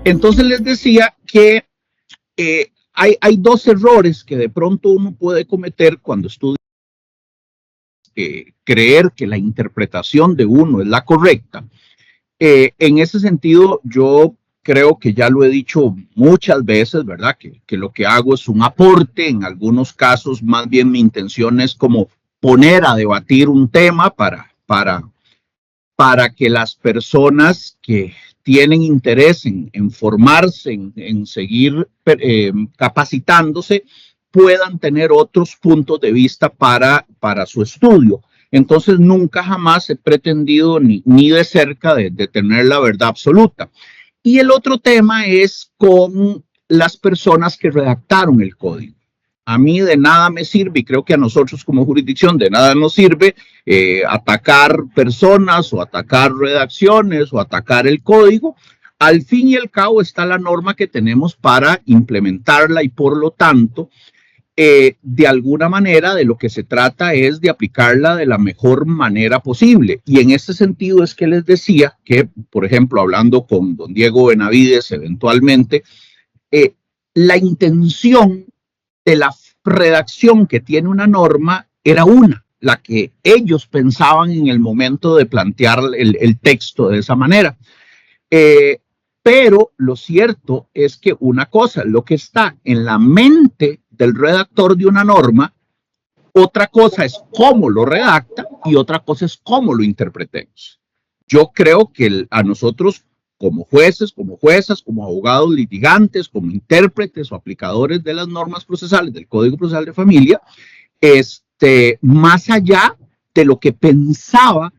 Entonces les decía que hay dos errores que de pronto uno puede cometer cuando estudia. Creer que la interpretación de uno es la correcta. En ese sentido, yo creo que ya lo he dicho muchas veces, ¿verdad? Que lo que hago es un aporte, en algunos casos más bien mi intención es como poner a debatir un tema para que las personas que tienen interés en formarse, en seguir capacitándose, puedan tener otros puntos de vista para su estudio. Entonces, nunca jamás he pretendido ni de cerca de tener la verdad absoluta. Y el otro tema es con las personas que redactaron el código. A mí de nada me sirve, y creo que a nosotros como jurisdicción de nada nos sirve atacar personas o atacar redacciones o atacar el código. Al fin y al cabo está la norma que tenemos para implementarla y por lo tanto, de alguna manera de lo que se trata es de aplicarla de la mejor manera posible. Y en este sentido es que les decía que, por ejemplo, hablando con don Diego Benavides eventualmente, la intención de la redacción que tiene una norma era la que ellos pensaban en el momento de plantear el texto de esa manera. Pero lo cierto es que una cosa, lo que está en la mente del redactor de una norma, otra cosa es cómo lo redacta y otra cosa es cómo lo interpretemos. Yo creo que a nosotros como jueces, como juezas, como abogados litigantes, como intérpretes o aplicadores de las normas procesales del Código Procesal de Familia, más allá de lo que pensaba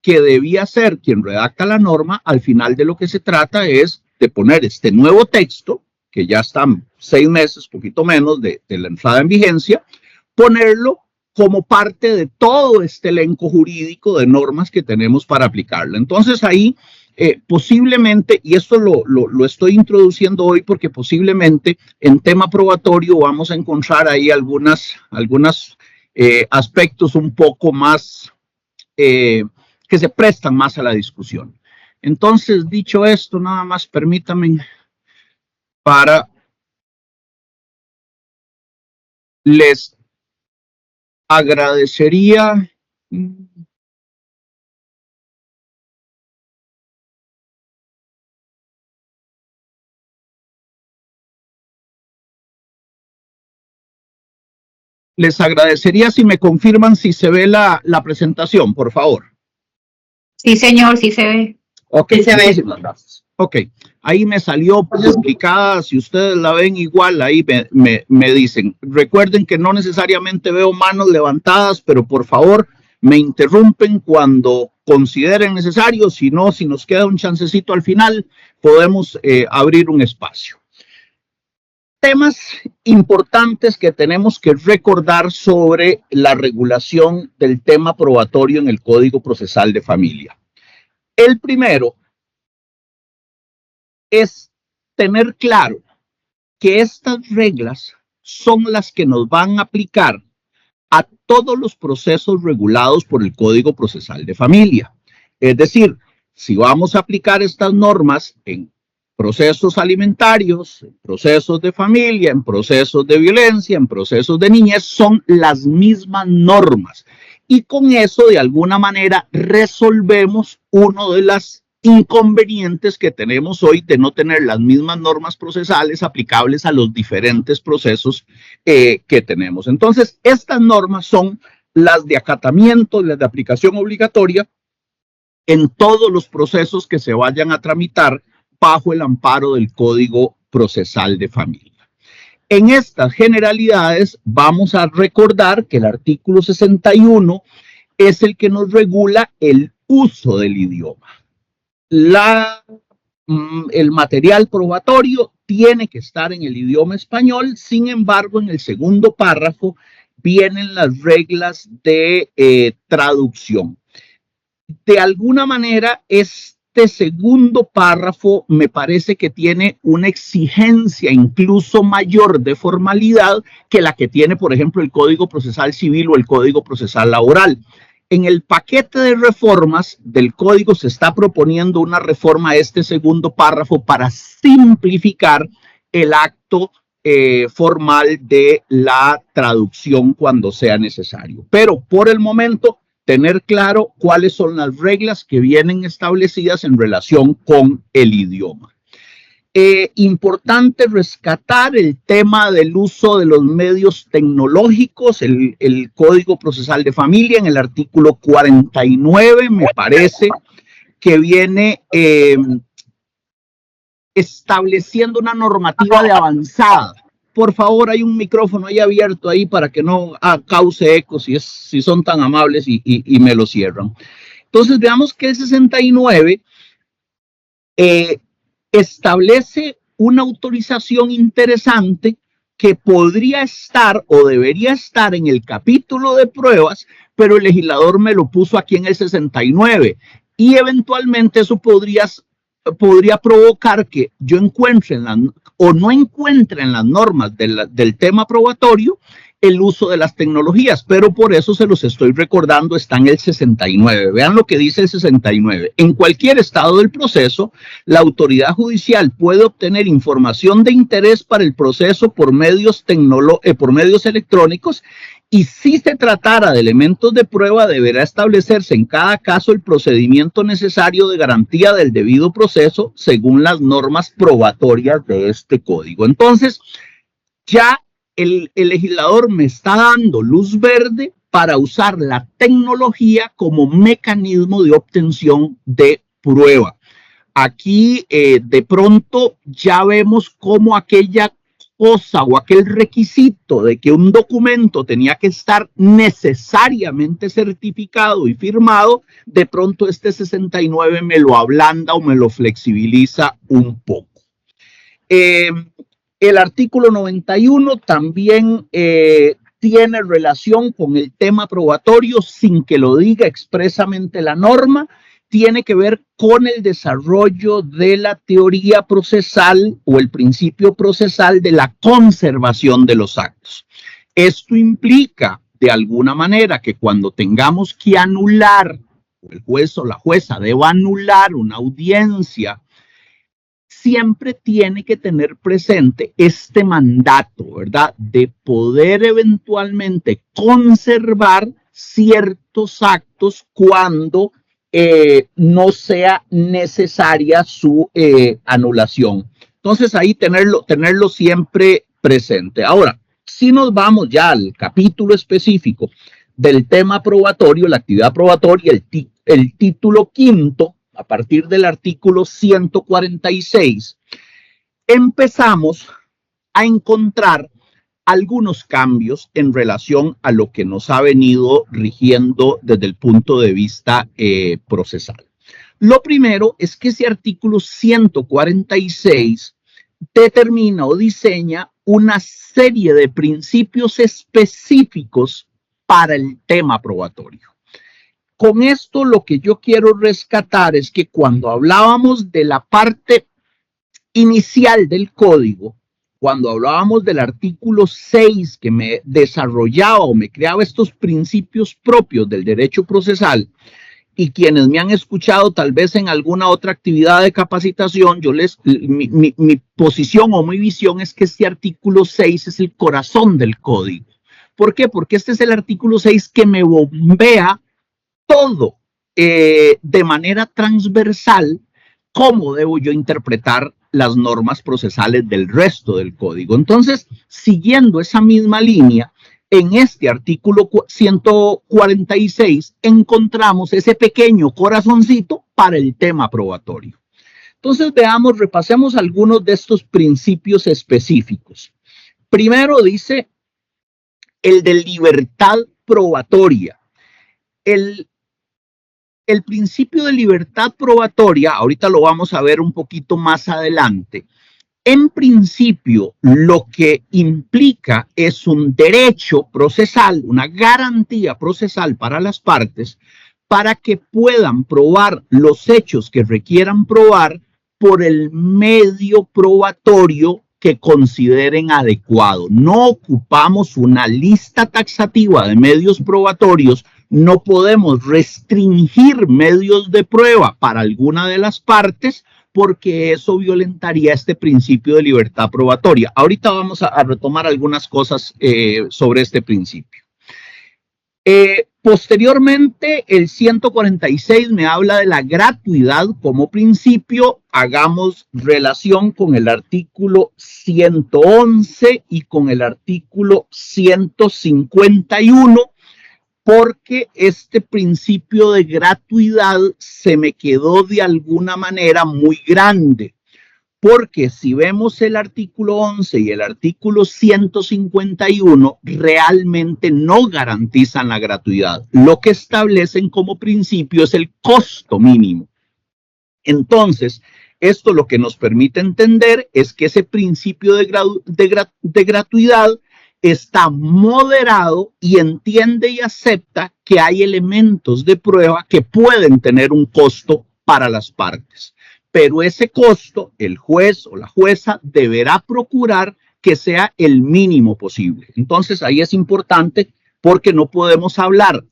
que debía ser quien redacta la norma, al final de lo que se trata es de poner este nuevo texto, que ya están 6 meses, poquito menos de la entrada en vigencia, ponerlo como parte de todo este elenco jurídico de normas que tenemos para aplicarlo. Entonces ahí posiblemente, y esto lo estoy introduciendo hoy porque posiblemente en tema probatorio vamos a encontrar ahí algunos aspectos un poco más que se prestan más a la discusión. Entonces, dicho esto, nada más permítanme para les agradecería si me confirman si se ve la presentación, por favor. Sí, señor, sí se ve. Ok, sí se ve. Gracias. Ok, ahí me salió publicada, si ustedes la ven igual, ahí me dicen. Recuerden que no necesariamente veo manos levantadas, pero por favor me interrumpen cuando consideren necesario, si no, si nos queda un chancecito al final, podemos abrir un espacio. Temas importantes que tenemos que recordar sobre la regulación del tema probatorio en el Código Procesal de Familia. El primero es tener claro que estas reglas son las que nos van a aplicar a todos los procesos regulados por el Código Procesal de Familia. Es decir, si vamos a aplicar estas normas en procesos alimentarios, en procesos de familia, en procesos de violencia, en procesos de niñez, son las mismas normas. Y con eso, de alguna manera, resolvemos uno de los inconvenientes que tenemos hoy de no tener las mismas normas procesales aplicables a los diferentes procesos que tenemos. Entonces, estas normas son las de acatamiento, las de aplicación obligatoria en todos los procesos que se vayan a tramitar bajo el amparo del Código Procesal de Familia. En estas generalidades vamos a recordar que el artículo 61 es el que nos regula el uso del idioma. El material probatorio tiene que estar en el idioma español, sin embargo, en el segundo párrafo vienen las reglas de traducción. De alguna manera, este segundo párrafo me parece que tiene una exigencia incluso mayor de formalidad que la que tiene, por ejemplo, el Código Procesal Civil o el Código Procesal Laboral. En el paquete de reformas del código se está proponiendo una reforma a este segundo párrafo para simplificar el acto formal de la traducción cuando sea necesario. Pero por el momento, tener claro cuáles son las reglas que vienen establecidas en relación con el idioma. Importante rescatar el tema del uso de los medios tecnológicos, el Código Procesal de Familia en el artículo 49, me parece que viene estableciendo una normativa de avanzada. Por favor, hay un micrófono ahí abierto ahí para que no cause eco si son tan amables y me lo cierran. Entonces, veamos que el 69 establece una autorización interesante que podría estar o debería estar en el capítulo de pruebas, pero el legislador me lo puso aquí en el 69 y eventualmente eso podría provocar que yo encuentre o no encuentre en las normas del tema probatorio el uso de las tecnologías, pero por eso se los estoy recordando, está en el 69. Vean lo que dice el 69. En cualquier estado del proceso, la autoridad judicial puede obtener información de interés para el proceso por medios electrónicos y si se tratara de elementos de prueba, deberá establecerse en cada caso el procedimiento necesario de garantía del debido proceso según las normas probatorias de este código. Entonces, ya el legislador me está dando luz verde para usar la tecnología como mecanismo de obtención de prueba. Aquí de pronto ya vemos cómo aquella cosa o aquel requisito de que un documento tenía que estar necesariamente certificado y firmado, de pronto este 69 me lo ablanda o me lo flexibiliza un poco. El artículo 91 también tiene relación con el tema probatorio sin que lo diga expresamente la norma. Tiene que ver con el desarrollo de la teoría procesal o el principio procesal de la conservación de los actos. Esto implica, de alguna manera, que cuando tengamos que anular, o el juez o la jueza deba anular una audiencia, siempre tiene que tener presente este mandato, ¿verdad? De poder eventualmente conservar ciertos actos cuando no sea necesaria su anulación. Entonces ahí tenerlo siempre presente. Ahora, si nos vamos ya al capítulo específico del tema probatorio, la actividad probatoria, el título quinto, a partir del artículo 146, empezamos a encontrar algunos cambios en relación a lo que nos ha venido rigiendo desde el punto de vista procesal. Lo primero es que ese artículo 146 determina o diseña una serie de principios específicos para el tema probatorio. Con esto lo que yo quiero rescatar es que cuando hablábamos de la parte inicial del código, cuando hablábamos del artículo 6 que me desarrollaba o me creaba estos principios propios del derecho procesal, y quienes me han escuchado tal vez en alguna otra actividad de capacitación, mi posición o mi visión es que este artículo 6 es el corazón del código. ¿Por qué? Porque este es el artículo 6 que me bombea todo de manera transversal cómo debo yo interpretar las normas procesales del resto del código. Entonces, siguiendo esa misma línea, en este artículo 146 encontramos ese pequeño corazoncito para el tema probatorio. Entonces, repasemos algunos de estos principios específicos. Primero dice el de libertad probatoria. El principio de libertad probatoria, ahorita lo vamos a ver un poquito más adelante, en principio lo que implica es un derecho procesal, una garantía procesal para las partes para que puedan probar los hechos que requieran probar por el medio probatorio que consideren adecuado. No ocupamos una lista taxativa de medios probatorios, no podemos restringir medios de prueba para alguna de las partes porque eso violentaría este principio de libertad probatoria. Ahorita vamos a retomar algunas cosas sobre este principio. Posteriormente, el 146 me habla de la gratuidad como principio. Hagamos relación con el artículo 111 y con el artículo 151, porque este principio de gratuidad se me quedó de alguna manera muy grande. Porque si vemos el artículo 11 y el artículo 151, realmente no garantizan la gratuidad. Lo que establecen como principio es el costo mínimo. Entonces, esto lo que nos permite entender es que ese principio de gratuidad está moderado y entiende y acepta que hay elementos de prueba que pueden tener un costo para las partes. Pero ese costo, el juez o la jueza deberá procurar que sea el mínimo posible. Entonces, ahí es importante porque no podemos hablar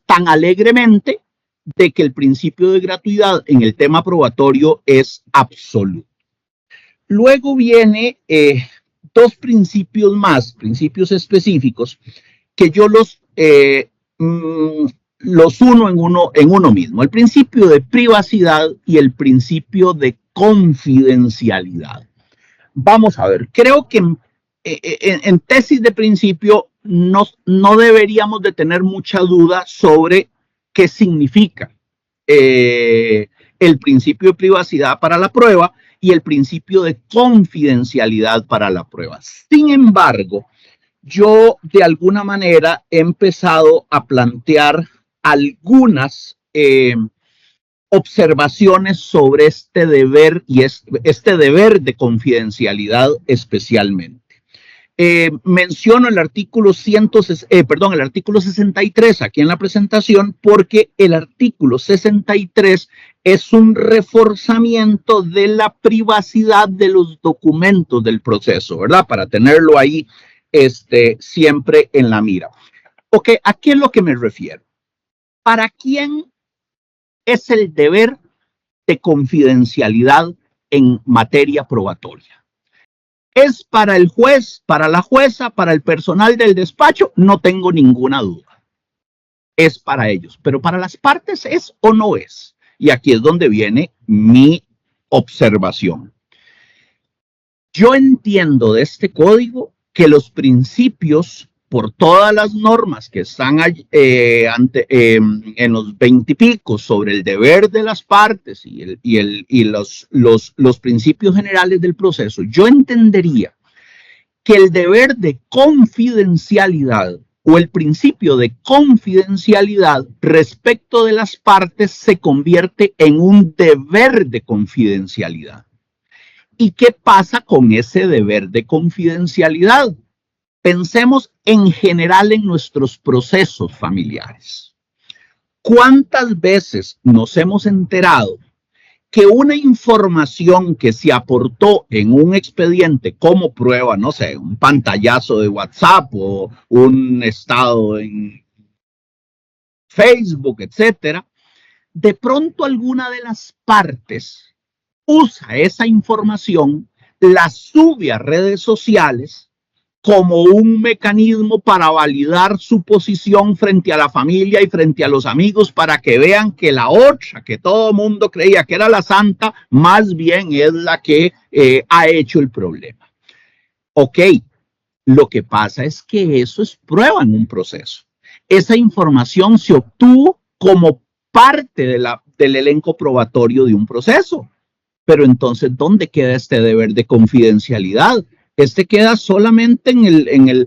tan alegremente de que el principio de gratuidad en el tema probatorio es absoluto. Luego viene dos principios más, principios específicos, que yo los uno en uno mismo. El principio de privacidad y el principio de confidencialidad. Vamos a ver, creo que en tesis de principio no deberíamos de tener mucha duda sobre qué significa el principio de privacidad para la prueba y el principio de confidencialidad para la prueba. Sin embargo, yo de alguna manera he empezado a plantear algunas observaciones sobre este deber y este deber de confidencialidad especialmente. Menciono el artículo 63 aquí en la presentación porque el artículo 63 es un reforzamiento de la privacidad de los documentos del proceso, ¿verdad? Para tenerlo ahí siempre en la mira. Ok, ¿a qué es lo que me refiero? ¿Para quién es el deber de confidencialidad en materia probatoria? ¿Es para el juez, para la jueza, para el personal del despacho? No tengo ninguna duda. Es para ellos. Pero para las partes, ¿es o no es? Y aquí es donde viene mi observación. Yo entiendo de este código que los principios, por todas las normas que están en los 20 y pico sobre el deber de las partes y los principios generales del proceso, yo entendería que el deber de confidencialidad o el principio de confidencialidad respecto de las partes se convierte en un deber de confidencialidad. ¿Y qué pasa con ese deber de confidencialidad? Pensemos en general en nuestros procesos familiares. ¿Cuántas veces nos hemos enterado que una información que se aportó en un expediente como prueba, no sé, un pantallazo de WhatsApp o un estado en Facebook, etcétera, de pronto alguna de las partes usa esa información, la sube a redes sociales como un mecanismo para validar su posición frente a la familia y frente a los amigos para que vean que la otra, que todo el mundo creía que era la santa, más bien es la que ha hecho el problema. Ok, lo que pasa es que eso es prueba en un proceso. Esa información se obtuvo como parte del elenco probatorio de un proceso. Pero entonces, ¿dónde queda este deber de confidencialidad? Queda solamente en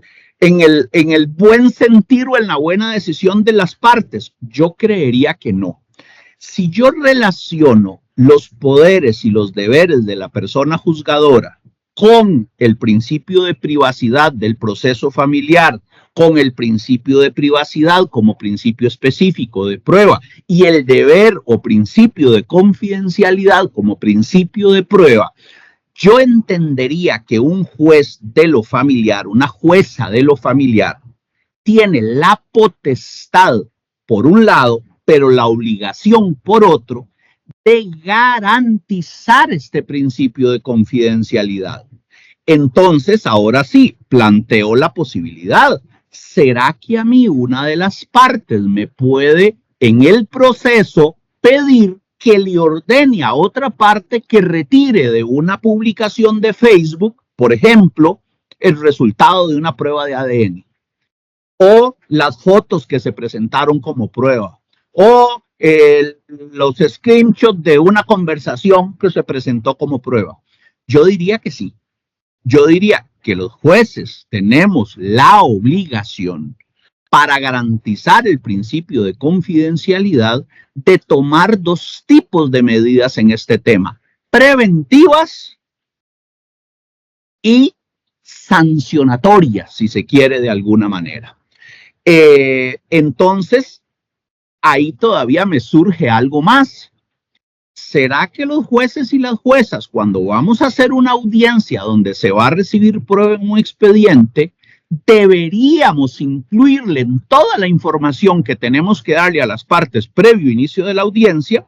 el buen sentir o en la buena decisión de las partes. Yo creería que no. Si yo relaciono los poderes y los deberes de la persona juzgadora con el principio de privacidad del proceso familiar, con el principio de privacidad como principio específico de prueba y el deber o principio de confidencialidad como principio de prueba, yo entendería que un juez de lo familiar, una jueza de lo familiar, tiene la potestad por un lado, pero la obligación, por otro, de garantizar este principio de confidencialidad. Entonces, ahora sí, planteo la posibilidad. ¿Será que a mí una de las partes me puede, en el proceso, pedir que le ordene a otra parte que retire de una publicación de Facebook, por ejemplo, el resultado de una prueba de ADN? O las fotos que se presentaron como prueba, o los screenshots de una conversación que se presentó como prueba. Yo diría que sí. Yo diría que los jueces tenemos la obligación, para garantizar el principio de confidencialidad, de tomar dos tipos de medidas en este tema: preventivas y sancionatorias, si se quiere de alguna manera. Entonces, ahí todavía me surge algo más. ¿Será que los jueces y las juezas, cuando vamos a hacer una audiencia donde se va a recibir prueba en un expediente, deberíamos incluirle en toda la información que tenemos que darle a las partes previo inicio de la audiencia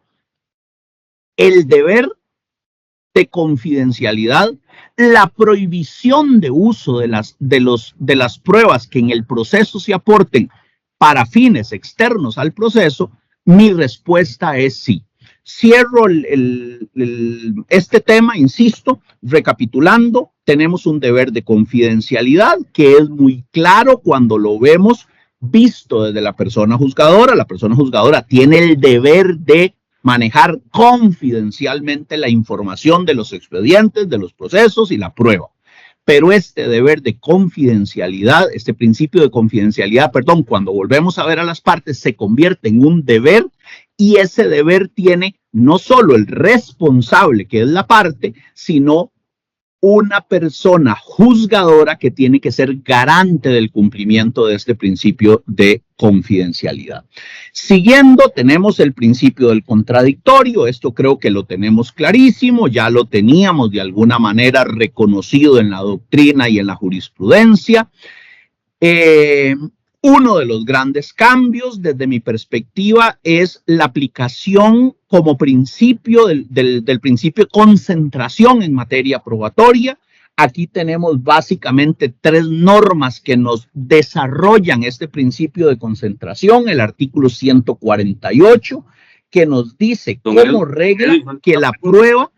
el deber de confidencialidad, la prohibición de uso de las pruebas que en el proceso se aporten para fines externos al proceso? Mi respuesta es sí. Cierro este tema, insisto, recapitulando: tenemos un deber de confidencialidad que es muy claro cuando lo vemos visto desde la persona juzgadora. La persona juzgadora tiene el deber de manejar confidencialmente la información de los expedientes, de los procesos y la prueba. Pero este deber de confidencialidad, este principio de confidencialidad, perdón, cuando volvemos a ver a las partes, se convierte en un deber, y ese deber tiene no solo el responsable, que es la parte, sino una persona juzgadora que tiene que ser garante del cumplimiento de este principio de confidencialidad. Siguiendo, tenemos el principio del contradictorio. Esto creo que lo tenemos clarísimo, ya lo teníamos de alguna manera reconocido en la doctrina y en la jurisprudencia. Uno de los grandes cambios desde mi perspectiva es la aplicación como principio del principio de concentración en materia probatoria. Aquí tenemos básicamente tres normas que nos desarrollan este principio de concentración. El artículo 148, que nos dice como regla que la prueba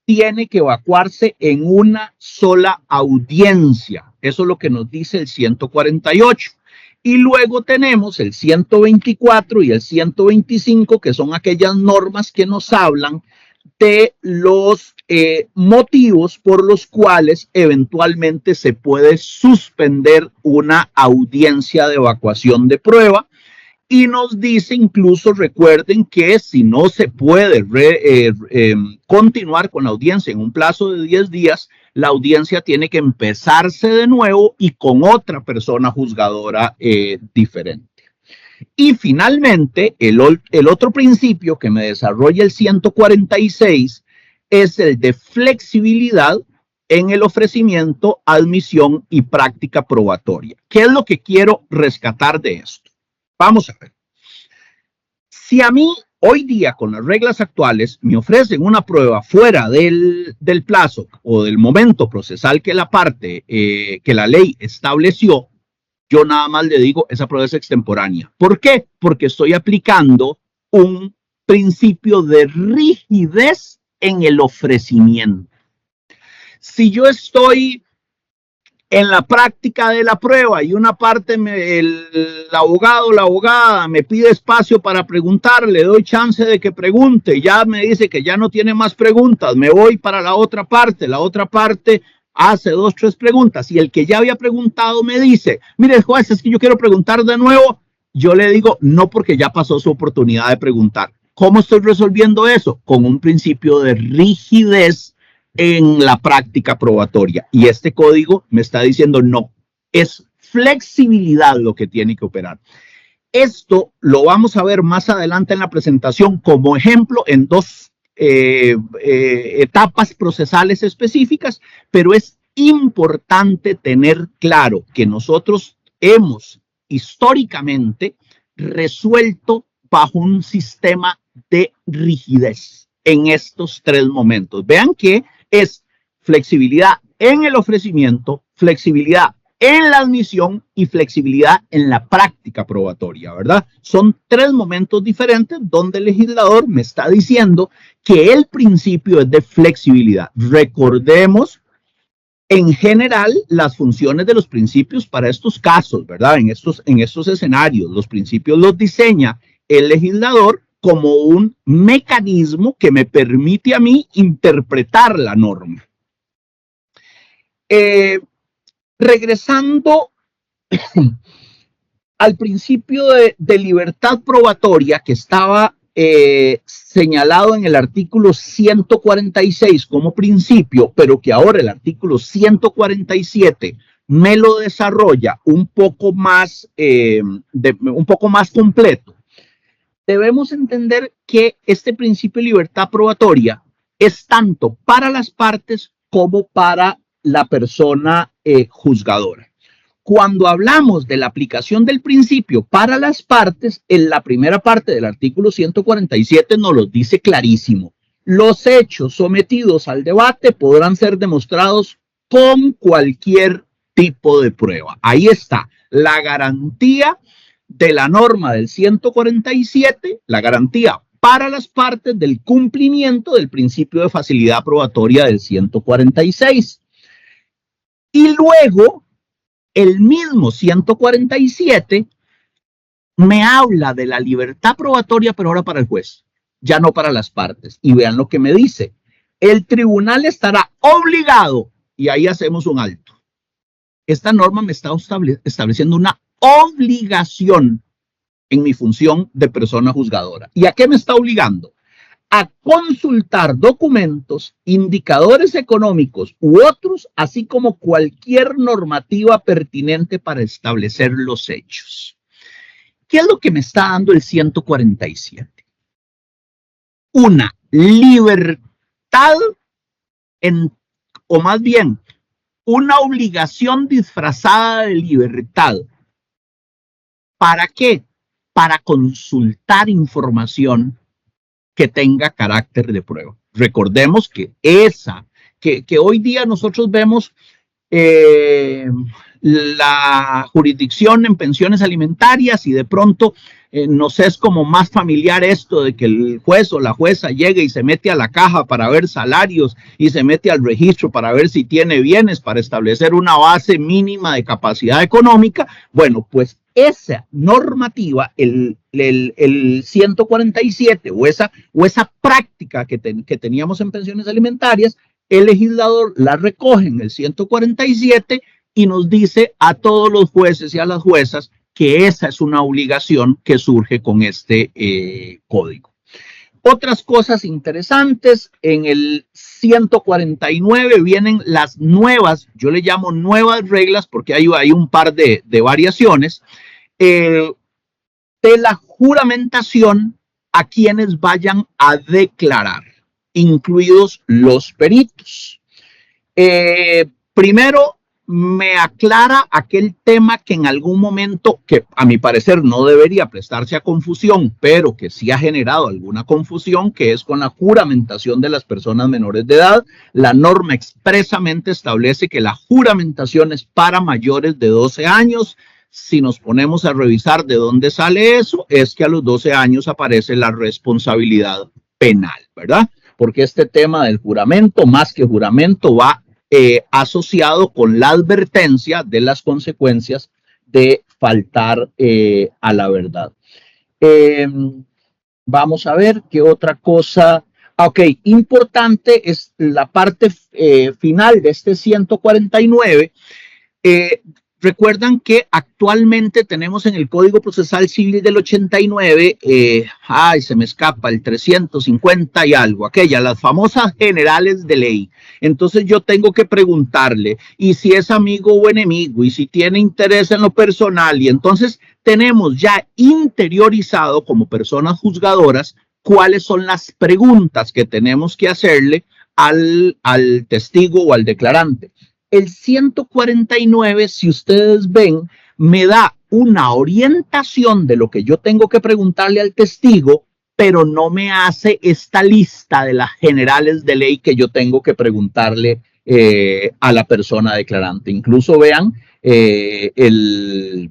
tiene que evacuarse en una sola audiencia. Eso es lo que nos dice el 148. Y luego tenemos el 124 y el 125, que son aquellas normas que nos hablan de los motivos por los cuales eventualmente se puede suspender una audiencia de evacuación de prueba. Y nos dice incluso, recuerden, que si no se puede continuar con la audiencia en un plazo de 10 días, la audiencia tiene que empezarse de nuevo y con otra persona juzgadora diferente. Y finalmente, el otro principio que me desarrolla el 146 es el de flexibilidad en el ofrecimiento, admisión y práctica probatoria. ¿Qué es lo que quiero rescatar de esto? Vamos a ver. Si a mí hoy día, con las reglas actuales, me ofrecen una prueba fuera del plazo o del momento procesal que la parte, que la ley estableció, yo nada más le digo, esa prueba es extemporánea. ¿Por qué? Porque estoy aplicando un principio de rigidez en el ofrecimiento. Si yo estoy en la práctica de la prueba y una parte, el abogado o la abogada me pide espacio para preguntar, le doy chance de que pregunte, ya me dice que ya no tiene más preguntas, me voy para la otra parte hace 2, 3 preguntas, y el que ya había preguntado me dice, mire juez, es que yo quiero preguntar de nuevo, yo le digo, no, porque ya pasó su oportunidad de preguntar. ¿Cómo estoy resolviendo eso? Con un principio de rigidez en la práctica probatoria. Y este código me está diciendo no, es flexibilidad lo que tiene que operar. Esto lo vamos a ver más adelante en la presentación como ejemplo en 2 etapas procesales específicas, pero es importante tener claro que nosotros hemos históricamente resuelto bajo un sistema de rigidez en estos tres momentos. Vean que es flexibilidad en el ofrecimiento, flexibilidad en la admisión y flexibilidad en la práctica probatoria, ¿verdad? Son tres momentos diferentes donde el legislador me está diciendo que el principio es de flexibilidad. Recordemos en general las funciones de los principios para estos casos, ¿verdad? En estos escenarios, los principios los diseña el legislador como un mecanismo que me permite a mí interpretar la norma. Regresando al principio de libertad probatoria que estaba señalado en el artículo 146 como principio, pero que ahora el artículo 147 me lo desarrolla un poco más completo. Debemos entender que este principio de libertad probatoria es tanto para las partes como para la persona juzgadora. Cuando hablamos de la aplicación del principio para las partes, en la primera parte del artículo 147 nos lo dice clarísimo. Los hechos sometidos al debate podrán ser demostrados con cualquier tipo de prueba. Ahí está la garantía de la norma del 147, la garantía para las partes del cumplimiento del principio de facilidad probatoria del 146. Y luego, el mismo 147 me habla de la libertad probatoria, pero ahora para el juez, ya no para las partes. Y vean lo que me dice. El tribunal estará obligado, y ahí hacemos un alto. Esta norma me está estableciendo una obligación en mi función de persona juzgadora. ¿Y a qué me está obligando? A consultar documentos, indicadores económicos u otros, así como cualquier normativa pertinente para establecer los hechos. ¿Qué es lo que me está dando el 147? Una libertad, o más bien, una obligación disfrazada de libertad. ¿Para qué? Para consultar información que tenga carácter de prueba. Recordemos que que hoy día nosotros vemos la jurisdicción en pensiones alimentarias y de pronto nos es como más familiar esto de que el juez o la jueza llegue y se mete a la caja para ver salarios y se mete al registro para ver si tiene bienes, para establecer una base mínima de capacidad económica. Bueno, pues esa normativa, el 147 o esa práctica que teníamos en pensiones alimentarias, el legislador la recoge en el 147 y nos dice a todos los jueces y a las juezas que esa es una obligación que surge con este código. Otras cosas interesantes, en el 149 vienen las nuevas, yo le llamo nuevas reglas porque hay un par de variaciones, de la juramentación a quienes vayan a declarar, incluidos los peritos. Primero, me aclara aquel tema que en algún momento, que a mi parecer no debería prestarse a confusión, pero que sí ha generado alguna confusión, que es con la juramentación de las personas menores de edad. La norma expresamente establece que la juramentación es para mayores de 12 años. Si nos ponemos a revisar de dónde sale eso, es que a los 12 años aparece la responsabilidad penal, ¿verdad? Porque este tema del juramento, más que juramento, va asociado con la advertencia de las consecuencias de faltar a la verdad. Vamos a ver qué otra cosa. Ok, importante es la parte final de este 149. Recuerdan que actualmente tenemos en el Código Procesal Civil del 89, se me escapa, el 350 y algo, las famosas generales de ley. Entonces yo tengo que preguntarle, y si es amigo o enemigo, y si tiene interés en lo personal, y entonces tenemos ya interiorizado como personas juzgadoras cuáles son las preguntas que tenemos que hacerle al testigo o al declarante. El 149, si ustedes ven, me da una orientación de lo que yo tengo que preguntarle al testigo, pero no me hace esta lista de las generales de ley que yo tengo que preguntarle a la persona declarante. Incluso vean el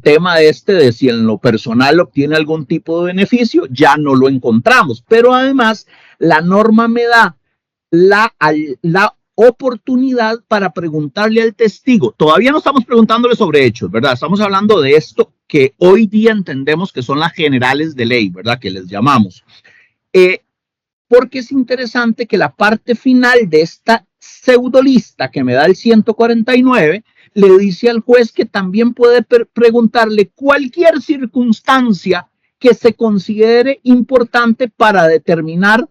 tema de si en lo personal obtiene algún tipo de beneficio, ya no lo encontramos. Pero además, la norma me da la oportunidad para preguntarle al testigo. Todavía no estamos preguntándole sobre hechos, ¿verdad? Estamos hablando de esto que hoy día entendemos que son las generales de ley, ¿verdad? Que les llamamos. Porque es interesante que la parte final de esta pseudolista que me da el 149 le dice al juez que también puede preguntarle cualquier circunstancia que se considere importante para determinar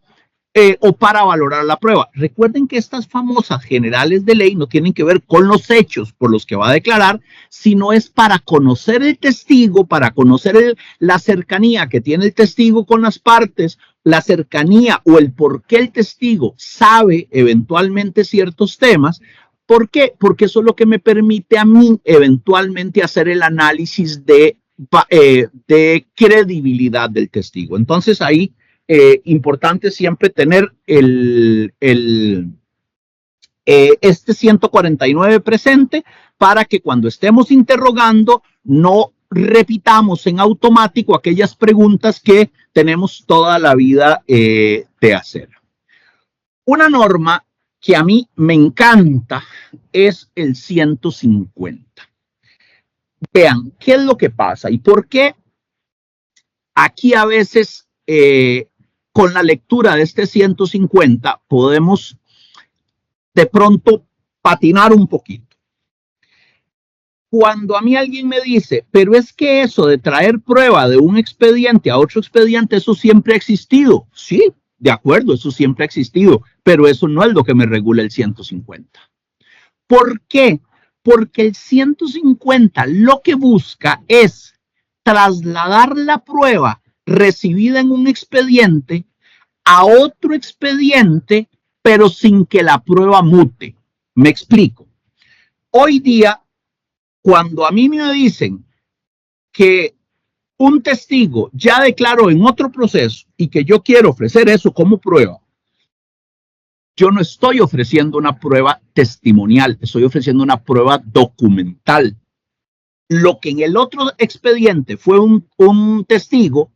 o para valorar la prueba. Recuerden que estas famosas generales de ley no tienen que ver con los hechos por los que va a declarar, sino es para conocer el testigo, para conocer la cercanía que tiene el testigo con las partes, la cercanía o el por qué el testigo sabe eventualmente ciertos temas. ¿Por qué? Porque eso es lo que me permite a mí eventualmente hacer el análisis de credibilidad del testigo. Entonces ahí importante siempre tener este 149 presente para que cuando estemos interrogando no repitamos en automático aquellas preguntas que tenemos toda la vida de hacer. Una norma que a mí me encanta es el 150. Vean, ¿qué es lo que pasa? ¿Y por qué aquí a veces con la lectura de este 150 podemos de pronto patinar un poquito? Cuando a mí alguien me dice, pero es que eso de traer prueba de un expediente a otro expediente, eso siempre ha existido. Sí, de acuerdo, eso siempre ha existido, pero eso no es lo que me regula el 150. ¿Por qué? Porque el 150 lo que busca es trasladar la prueba recibida en un expediente a otro expediente, pero sin que la prueba mute. Me explico. Hoy día, cuando a mí me dicen que un testigo ya declaró en otro proceso y que yo quiero ofrecer eso como prueba, yo no estoy ofreciendo una prueba testimonial, estoy ofreciendo una prueba documental. Lo que en el otro expediente fue un testigo,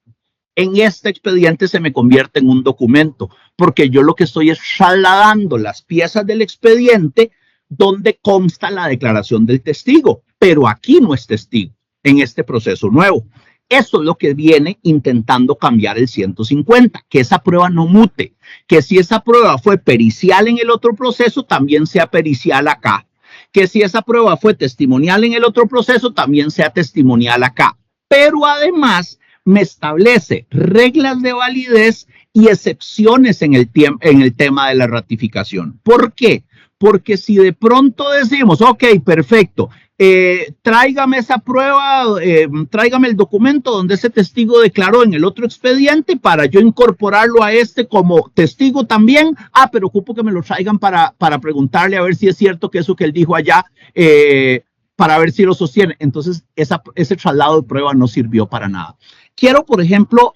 en este expediente se me convierte en un documento, porque yo lo que estoy es trasladando las piezas del expediente donde consta la declaración del testigo, pero aquí no es testigo en este proceso nuevo. Eso es lo que viene intentando cambiar el 150, que esa prueba no mute, que si esa prueba fue pericial en el otro proceso, también sea pericial acá, que si esa prueba fue testimonial en el otro proceso, también sea testimonial acá. Pero además me establece reglas de validez y excepciones en el tema de la ratificación. ¿Por qué? Porque si de pronto decimos, ok, perfecto, tráigame esa prueba, tráigame el documento donde ese testigo declaró en el otro expediente para yo incorporarlo a este como testigo también. Ah, pero ocupo que me lo traigan para preguntarle a ver si es cierto que eso que él dijo allá, para ver si lo sostiene. Entonces, ese traslado de prueba no sirvió para nada. Quiero, por ejemplo,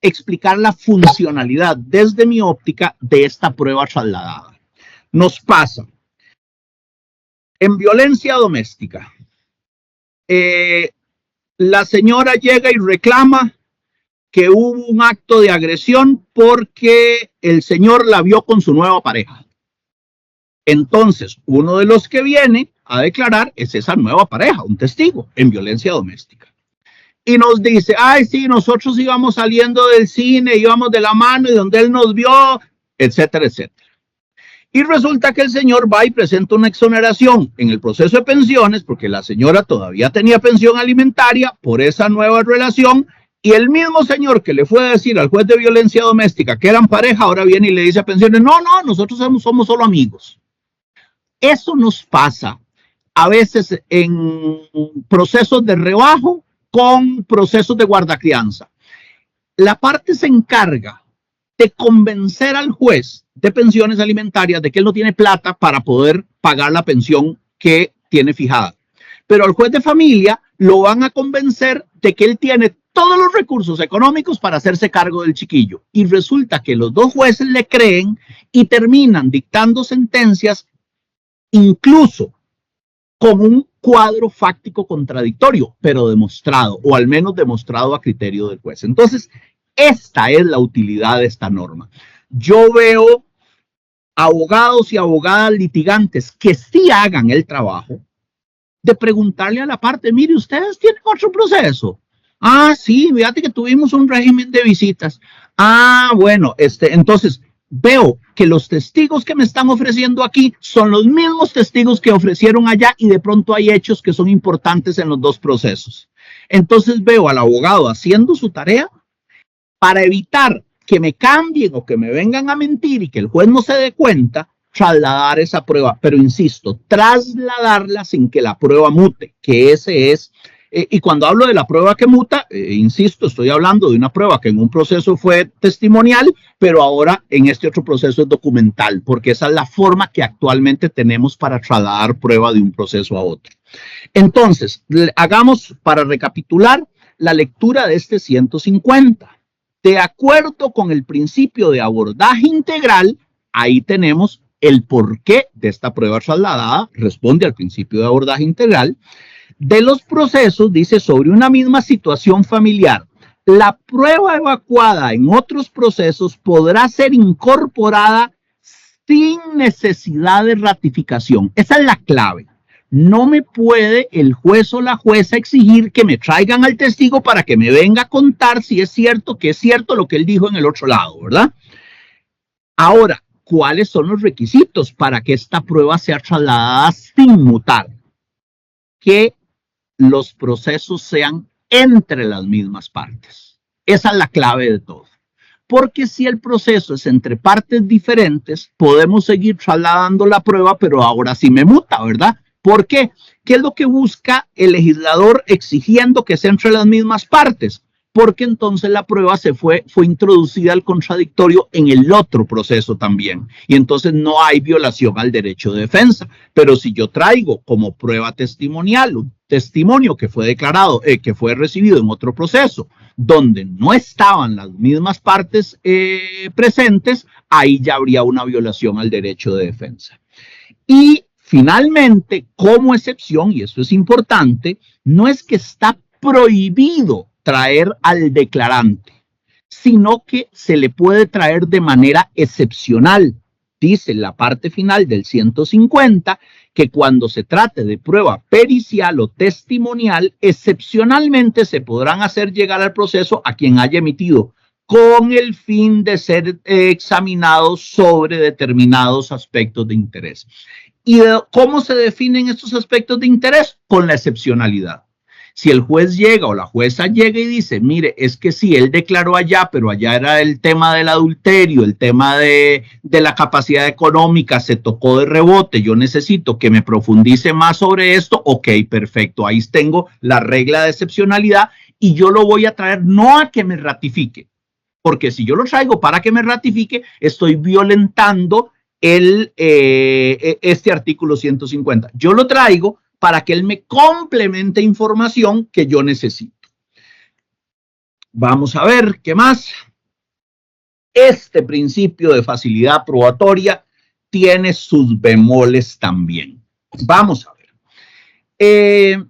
explicar la funcionalidad desde mi óptica de esta prueba trasladada. Nos pasa en violencia doméstica. La señora llega y reclama que hubo un acto de agresión porque el señor la vio con su nueva pareja. Entonces, uno de los que viene a declarar es esa nueva pareja, un testigo en violencia doméstica. Y nos dice, ay, sí, nosotros íbamos saliendo del cine, íbamos de la mano y donde él nos vio, etcétera, etcétera. Y resulta que el señor va y presenta una exoneración en el proceso de pensiones, porque la señora todavía tenía pensión alimentaria por esa nueva relación, y el mismo señor que le fue a decir al juez de violencia doméstica que eran pareja, ahora viene y le dice a pensiones, no, nosotros somos solo amigos. Eso nos pasa a veces en procesos de rebajo con procesos de guardacrianza. La parte se encarga de convencer al juez de pensiones alimentarias de que él no tiene plata para poder pagar la pensión que tiene fijada. pero al juez de familia lo van a convencer de que él tiene todos los recursos económicos para hacerse cargo del chiquillo. Y resulta que los dos jueces le creen y terminan dictando sentencias incluso con un cuadro fáctico contradictorio, pero demostrado, o al menos demostrado a criterio del juez. Entonces, esta es la utilidad de esta norma. Yo veo abogados y abogadas litigantes que sí hagan el trabajo de preguntarle a la parte, mire, ¿ustedes tienen otro proceso? Ah, sí, fíjate que tuvimos un régimen de visitas. Ah, bueno, entonces veo que los testigos que me están ofreciendo aquí son los mismos testigos que ofrecieron allá y de pronto hay hechos que son importantes en los dos procesos. Entonces veo al abogado haciendo su tarea para evitar que me cambien o que me vengan a mentir y que el juez no se dé cuenta, trasladar esa prueba. Pero insisto, trasladarla sin que la prueba mute, que ese es, y cuando hablo de la prueba que muta, insisto, estoy hablando de una prueba que en un proceso fue testimonial, pero ahora en este otro proceso es documental, porque esa es la forma que actualmente tenemos para trasladar prueba de un proceso a otro. Entonces, hagamos, para recapitular, la lectura de este 150. De acuerdo con el principio de abordaje integral, ahí tenemos el porqué de esta prueba trasladada, responde al principio de abordaje integral. De los procesos, dice, sobre una misma situación familiar, la prueba evacuada en otros procesos podrá ser incorporada sin necesidad de ratificación. Esa es la clave. No me puede el juez o la jueza exigir que me traigan al testigo para que me venga a contar si es cierto que es cierto lo que él dijo en el otro lado, ¿verdad? Ahora, ¿cuáles son los requisitos para que esta prueba sea trasladada sin mutar? Que los procesos sean entre las mismas partes. Esa es la clave de todo. Porque si el proceso es entre partes diferentes, podemos seguir trasladando la prueba, pero ahora sí me muta, ¿verdad? ¿Por qué? ¿Qué es lo que busca el legislador exigiendo que sea entre las mismas partes? Porque entonces la prueba fue introducida al contradictorio en el otro proceso también. Y entonces no hay violación al derecho de defensa. Pero si yo traigo como prueba testimonial un testimonio que fue declarado, que fue recibido en otro proceso, donde no estaban las mismas partes presentes, ahí ya habría una violación al derecho de defensa. Y finalmente, como excepción, y esto es importante, no es que está prohibido traer al declarante, sino que se le puede traer de manera excepcional. Dice la parte final del 150 que cuando se trate de prueba pericial o testimonial, excepcionalmente se podrán hacer llegar al proceso a quien haya emitido con el fin de ser examinados sobre determinados aspectos de interés. ¿Y cómo se definen estos aspectos de interés? Con la excepcionalidad. Si el juez llega o la jueza llega y dice, mire, es que sí, él declaró allá, pero allá era el tema del adulterio, el tema de la capacidad económica, se tocó de rebote, yo necesito que me profundice más sobre esto, ok, perfecto, ahí tengo la regla de excepcionalidad y yo lo voy a traer no a que me ratifique, porque si yo lo traigo para que me ratifique, estoy violentando este artículo 150. Yo lo traigo para que él me complemente información que yo necesito. Vamos a ver qué más. Este principio de facilidad probatoria tiene sus bemoles también. Vamos a ver.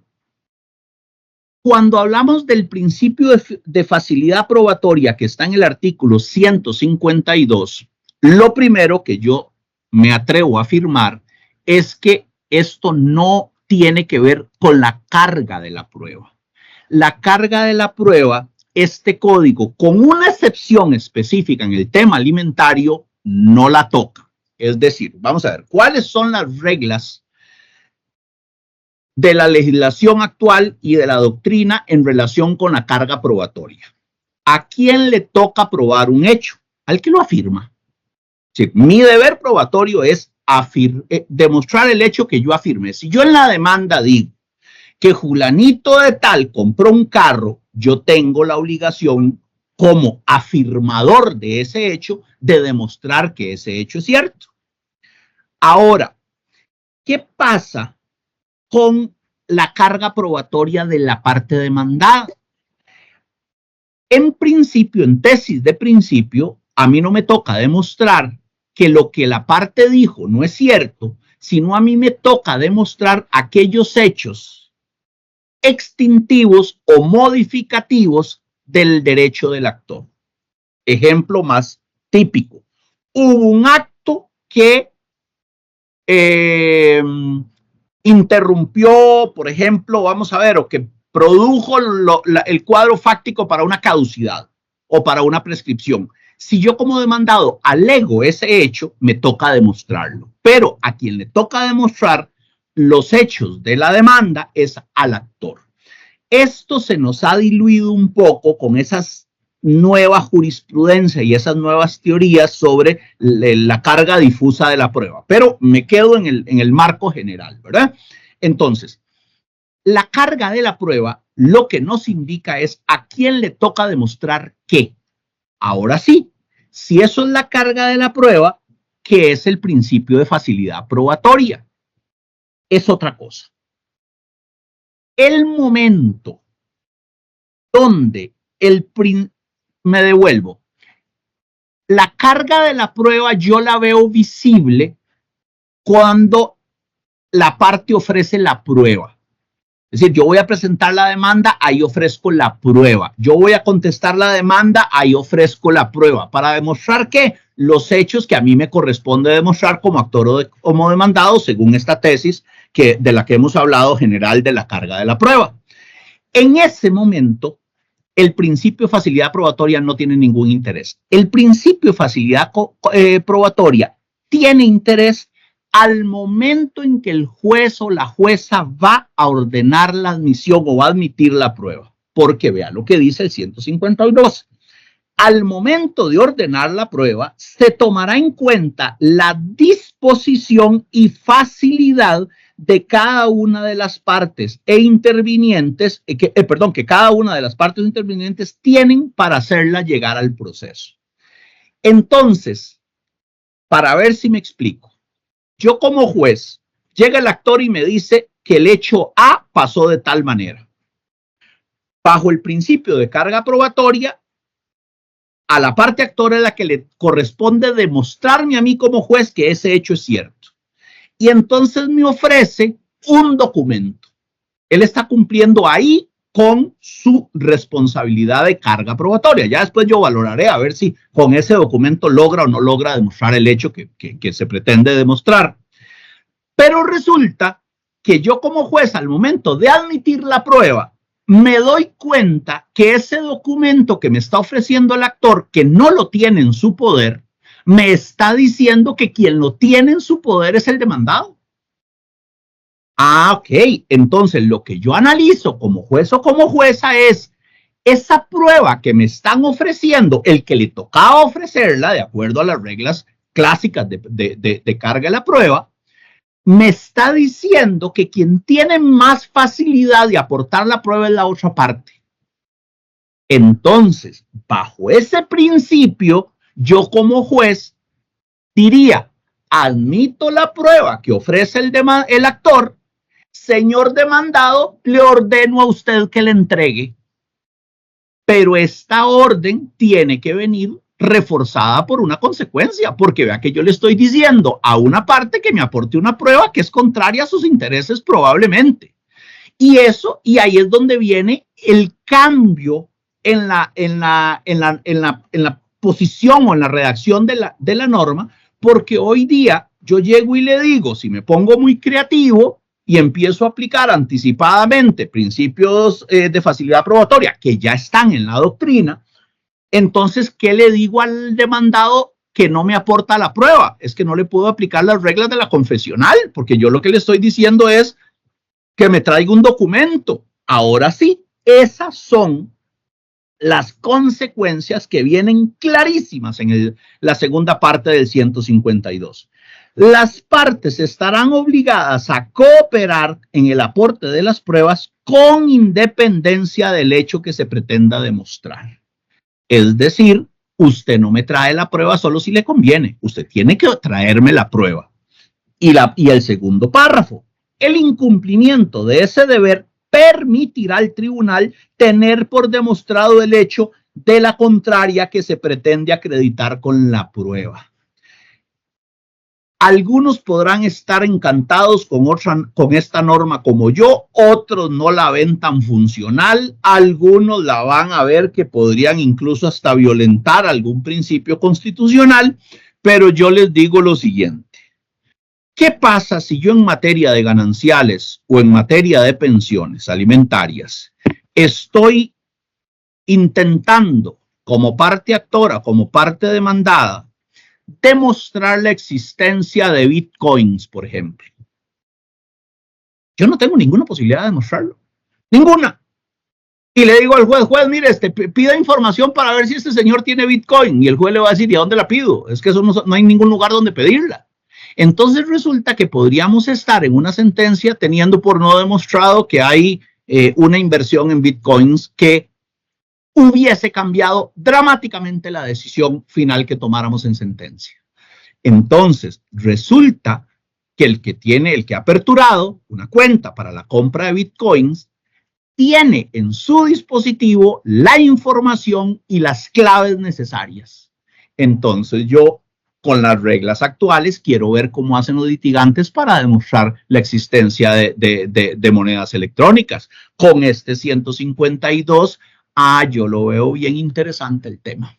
Cuando hablamos del principio de facilidad probatoria que está en el artículo 152, lo primero que yo me atrevo a afirmar es que esto no tiene que ver con la carga de la prueba. La carga de la prueba, este código, con una excepción específica en el tema alimentario, no la toca. Es decir, vamos a ver, ¿cuáles son las reglas de la legislación actual y de la doctrina en relación con la carga probatoria? ¿A quién le toca probar un hecho? Al que lo afirma. Sí, mi deber probatorio es demostrar el hecho que yo afirmé. Si yo en la demanda digo que Julanito de tal compró un carro, yo tengo la obligación como afirmador de ese hecho de demostrar que ese hecho es cierto. Ahora, ¿qué pasa con la carga probatoria de la parte demandada. En principio, en tesis de principio, a mí no me toca demostrar que lo que la parte dijo no es cierto, sino a mí me toca demostrar aquellos hechos extintivos o modificativos del derecho del actor. Ejemplo más típico. Hubo un acto que interrumpió, por ejemplo, vamos a ver, o que produjo el cuadro fáctico para una caducidad o para una prescripción. Si yo como demandado alego ese hecho, me toca demostrarlo. Pero a quien le toca demostrar los hechos de la demanda es al actor. Esto se nos ha diluido un poco con esas nueva jurisprudencia y esas nuevas teorías sobre la carga difusa de la prueba. Pero me quedo en el marco general, ¿verdad? Entonces, la carga de la prueba lo que nos indica es a quién le toca demostrar qué. Ahora sí, si eso es la carga de la prueba, ¿qué es el principio de facilidad probatoria? Es otra cosa. El momento donde me devuelvo, la carga de la prueba yo la veo visible cuando la parte ofrece la prueba. Es decir, yo voy a presentar la demanda, ahí ofrezco la prueba. Yo voy a contestar la demanda, ahí ofrezco la prueba. Para demostrar que los hechos que a mí me corresponde demostrar como actor o como demandado, según esta tesis de la que hemos hablado general de la carga de la prueba. En ese momento, el principio de facilidad probatoria no tiene ningún interés. El principio de facilidad probatoria tiene interés al momento en que el juez o la jueza va a ordenar la admisión o va a admitir la prueba. Porque vea lo que dice el 152. Al momento de ordenar la prueba, se tomará en cuenta la disposición y facilidad de cada una de las partes intervinientes, que cada una de las partes intervinientes tienen para hacerla llegar al proceso. Entonces, para ver si me explico, yo como juez, llega el actor y me dice que el hecho A pasó de tal manera. Bajo el principio de carga probatoria, a la parte actora es la que le corresponde demostrarme a mí como juez que ese hecho es cierto. Y entonces me ofrece un documento. Él está cumpliendo ahí con su responsabilidad de carga probatoria. Ya después yo valoraré a ver si con ese documento logra o no logra demostrar el hecho que se pretende demostrar. Pero resulta que yo como juez, al momento de admitir la prueba, me doy cuenta que ese documento que me está ofreciendo el actor, que no lo tiene en su poder, me está diciendo que quien lo tiene en su poder es el demandado. Ah, ok. Entonces, lo que yo analizo como juez o como jueza es esa prueba que me están ofreciendo, el que le tocaba ofrecerla, de acuerdo a las reglas clásicas de carga de la prueba, me está diciendo que quien tiene más facilidad de aportar la prueba es la otra parte. Entonces, bajo ese principio, yo como juez diría, admito la prueba que ofrece el actor, señor demandado, le ordeno a usted que le entregue. Pero esta orden tiene que venir reforzada por una consecuencia, porque vea que yo le estoy diciendo a una parte que me aporte una prueba que es contraria a sus intereses probablemente. Y ahí es donde viene el cambio en la posición o en la redacción de la norma, porque hoy día yo llego y le digo, si me pongo muy creativo y empiezo a aplicar anticipadamente principios de facilidad probatoria que ya están en la doctrina, entonces, ¿qué le digo al demandado que no me aporta la prueba? Es que no le puedo aplicar las reglas de la confesional, porque yo lo que le estoy diciendo es que me traiga un documento. Ahora sí, esas son las consecuencias que vienen clarísimas en la segunda parte del 152. Las partes estarán obligadas a cooperar en el aporte de las pruebas con independencia del hecho que se pretenda demostrar. Es decir, usted no me trae la prueba solo si le conviene. Usted tiene que traerme la prueba. Y el segundo párrafo. El incumplimiento de ese deber permitirá al tribunal tener por demostrado el hecho de la contraria que se pretende acreditar con la prueba. Algunos podrán estar encantados con esta norma como yo, otros no la ven tan funcional, algunos la van a ver que podrían incluso hasta violentar algún principio constitucional, pero yo les digo lo siguiente. ¿Qué pasa si yo en materia de gananciales o en materia de pensiones alimentarias estoy intentando, como parte actora, como parte demandada, demostrar la existencia de bitcoins, por ejemplo? Yo no tengo ninguna posibilidad de demostrarlo. Ninguna. Y le digo al juez, mire, pida información para ver si este señor tiene bitcoin. Y el juez le va a decir, ¿y a dónde la pido? Es que eso no hay ningún lugar donde pedirla. Entonces resulta que podríamos estar en una sentencia teniendo por no demostrado que hay una inversión en bitcoins que hubiese cambiado dramáticamente la decisión final que tomáramos en sentencia. Entonces, resulta que el que ha aperturado una cuenta para la compra de bitcoins tiene en su dispositivo la información y las claves necesarias. Entonces, yo, con las reglas actuales, quiero ver cómo hacen los litigantes para demostrar la existencia de monedas electrónicas. Con este 152, yo lo veo bien interesante el tema.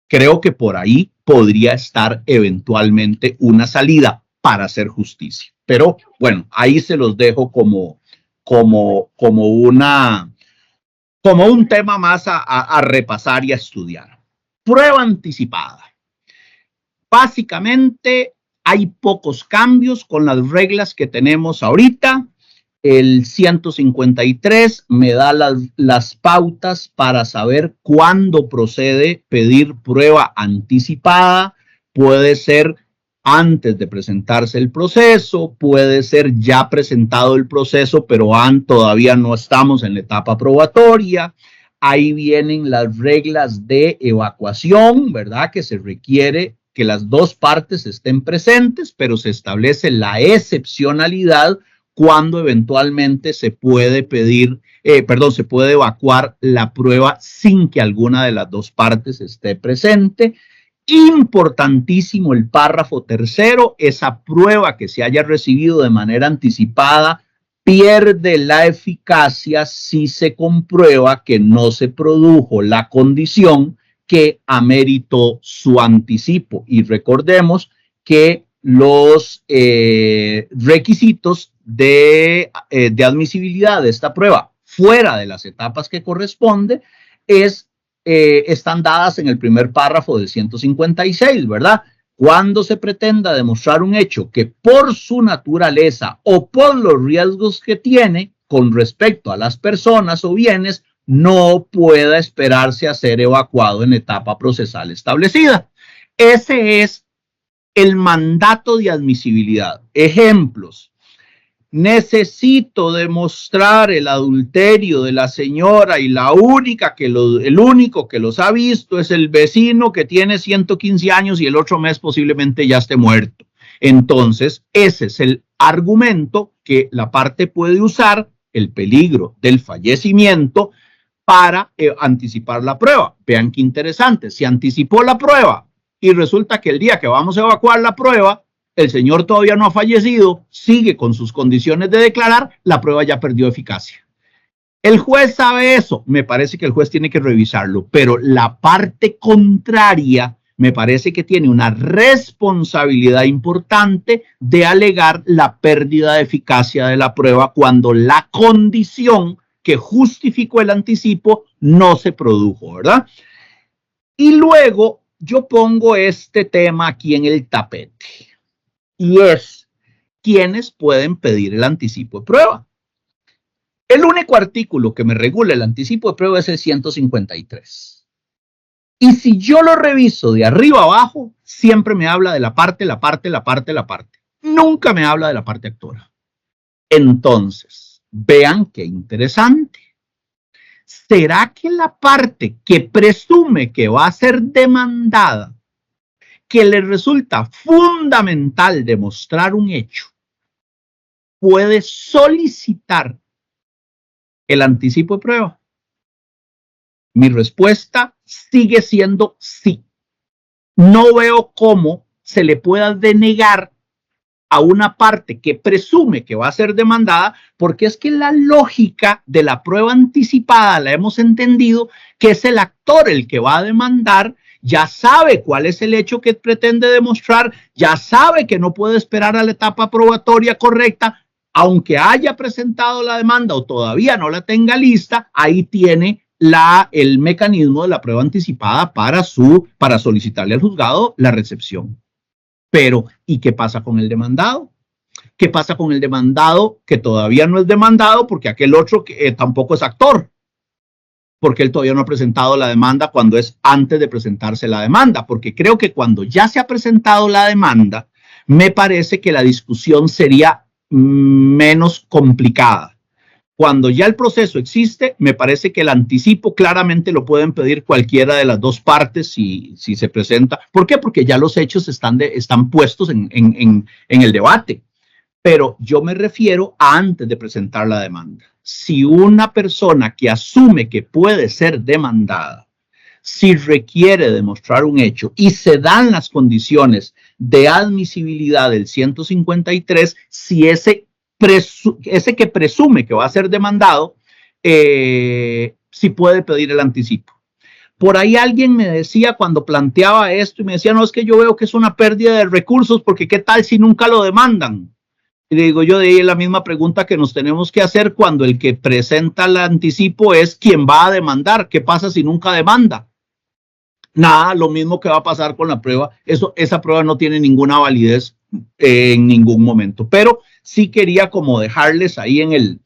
Creo que por ahí podría estar eventualmente una salida para hacer justicia. Pero bueno, ahí se los dejo como un tema más a repasar y a estudiar. Prueba anticipada. Básicamente hay pocos cambios con las reglas que tenemos ahorita. El 153 me da las pautas para saber cuándo procede pedir prueba anticipada. Puede ser antes de presentarse el proceso, puede ser ya presentado el proceso, pero todavía no estamos en la etapa probatoria. Ahí vienen las reglas de evacuación, ¿verdad? Que se requiere que las dos partes estén presentes, pero se establece la excepcionalidad cuando eventualmente se puede se puede evacuar la prueba sin que alguna de las dos partes esté presente. Importantísimo el párrafo tercero, esa prueba que se haya recibido de manera anticipada pierde la eficacia si se comprueba que no se produjo la condición que ameritó su anticipo. Y recordemos que los requisitos de admisibilidad de esta prueba fuera de las etapas que corresponde están dadas en el primer párrafo del 156, ¿verdad? Cuando se pretenda demostrar un hecho que por su naturaleza o por los riesgos que tiene con respecto a las personas o bienes, no pueda esperarse a ser evacuado en etapa procesal establecida. Ese es el mandato de admisibilidad. Ejemplos. Necesito demostrar el adulterio de la señora y el único que los ha visto es el vecino que tiene 115 años y el otro mes posiblemente ya esté muerto. Entonces, ese es el argumento que la parte puede usar, el peligro del fallecimiento, para anticipar la prueba. Vean qué interesante, se anticipó la prueba y resulta que el día que vamos a evacuar la prueba, el señor todavía no ha fallecido, sigue con sus condiciones de declarar, la prueba ya perdió eficacia. El juez sabe eso, me parece que el juez tiene que revisarlo, pero la parte contraria me parece que tiene una responsabilidad importante de alegar la pérdida de eficacia de la prueba cuando la condición que justificó el anticipo no se produjo, ¿verdad? Y luego yo pongo este tema aquí en el tapete. Y es, ¿quiénes pueden pedir el anticipo de prueba? El único artículo que me regula el anticipo de prueba es el 153. Y si yo lo reviso de arriba abajo, siempre me habla de la parte. Nunca me habla de la parte actora. Entonces, vean qué interesante. ¿Será que la parte que presume que va a ser demandada, que le resulta fundamental demostrar un hecho, puede solicitar el anticipo de prueba? Mi respuesta sigue siendo sí. No veo cómo se le pueda denegar a una parte que presume que va a ser demandada, porque es que la lógica de la prueba anticipada la hemos entendido, que es el actor el que va a demandar, ya sabe cuál es el hecho que pretende demostrar, ya sabe que no puede esperar a la etapa probatoria correcta, aunque haya presentado la demanda o todavía no la tenga lista, ahí tiene el mecanismo de la prueba anticipada para solicitarle al juzgado la recepción. Pero, ¿y qué pasa con el demandado? ¿Qué pasa con el demandado que todavía no es demandado porque aquel otro que tampoco es actor? Porque él todavía no ha presentado la demanda cuando es antes de presentarse la demanda. Porque creo que cuando ya se ha presentado la demanda, me parece que la discusión sería menos complicada. Cuando ya el proceso existe, me parece que el anticipo claramente lo pueden pedir cualquiera de las dos partes si se presenta. ¿Por qué? Porque ya los hechos están puestos en el debate. Pero yo me refiero a antes de presentar la demanda. Si una persona que asume que puede ser demandada, si requiere demostrar un hecho y se dan las condiciones de admisibilidad del 153, si ese que presume que va a ser demandado, si puede pedir el anticipo. Por ahí alguien me decía cuando planteaba esto y me decía, no, es que yo veo que es una pérdida de recursos porque qué tal si nunca lo demandan. Y le digo yo, de ahí la misma pregunta que nos tenemos que hacer cuando el que presenta el anticipo es quien va a demandar. ¿Qué pasa si nunca demanda? Nada, lo mismo que va a pasar con la prueba. Esa prueba no tiene ninguna validez en ningún momento. Pero sí quería como dejarles ahí en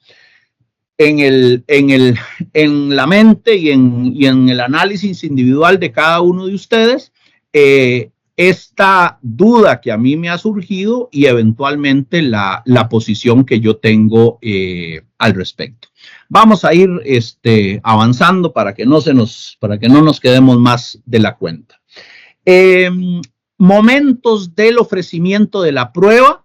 la mente y en el análisis individual de cada uno de ustedes esta duda que a mí me ha surgido y eventualmente la posición que yo tengo al respecto. Vamos a ir avanzando para que no nos quedemos más de la cuenta. Momentos del ofrecimiento de la prueba.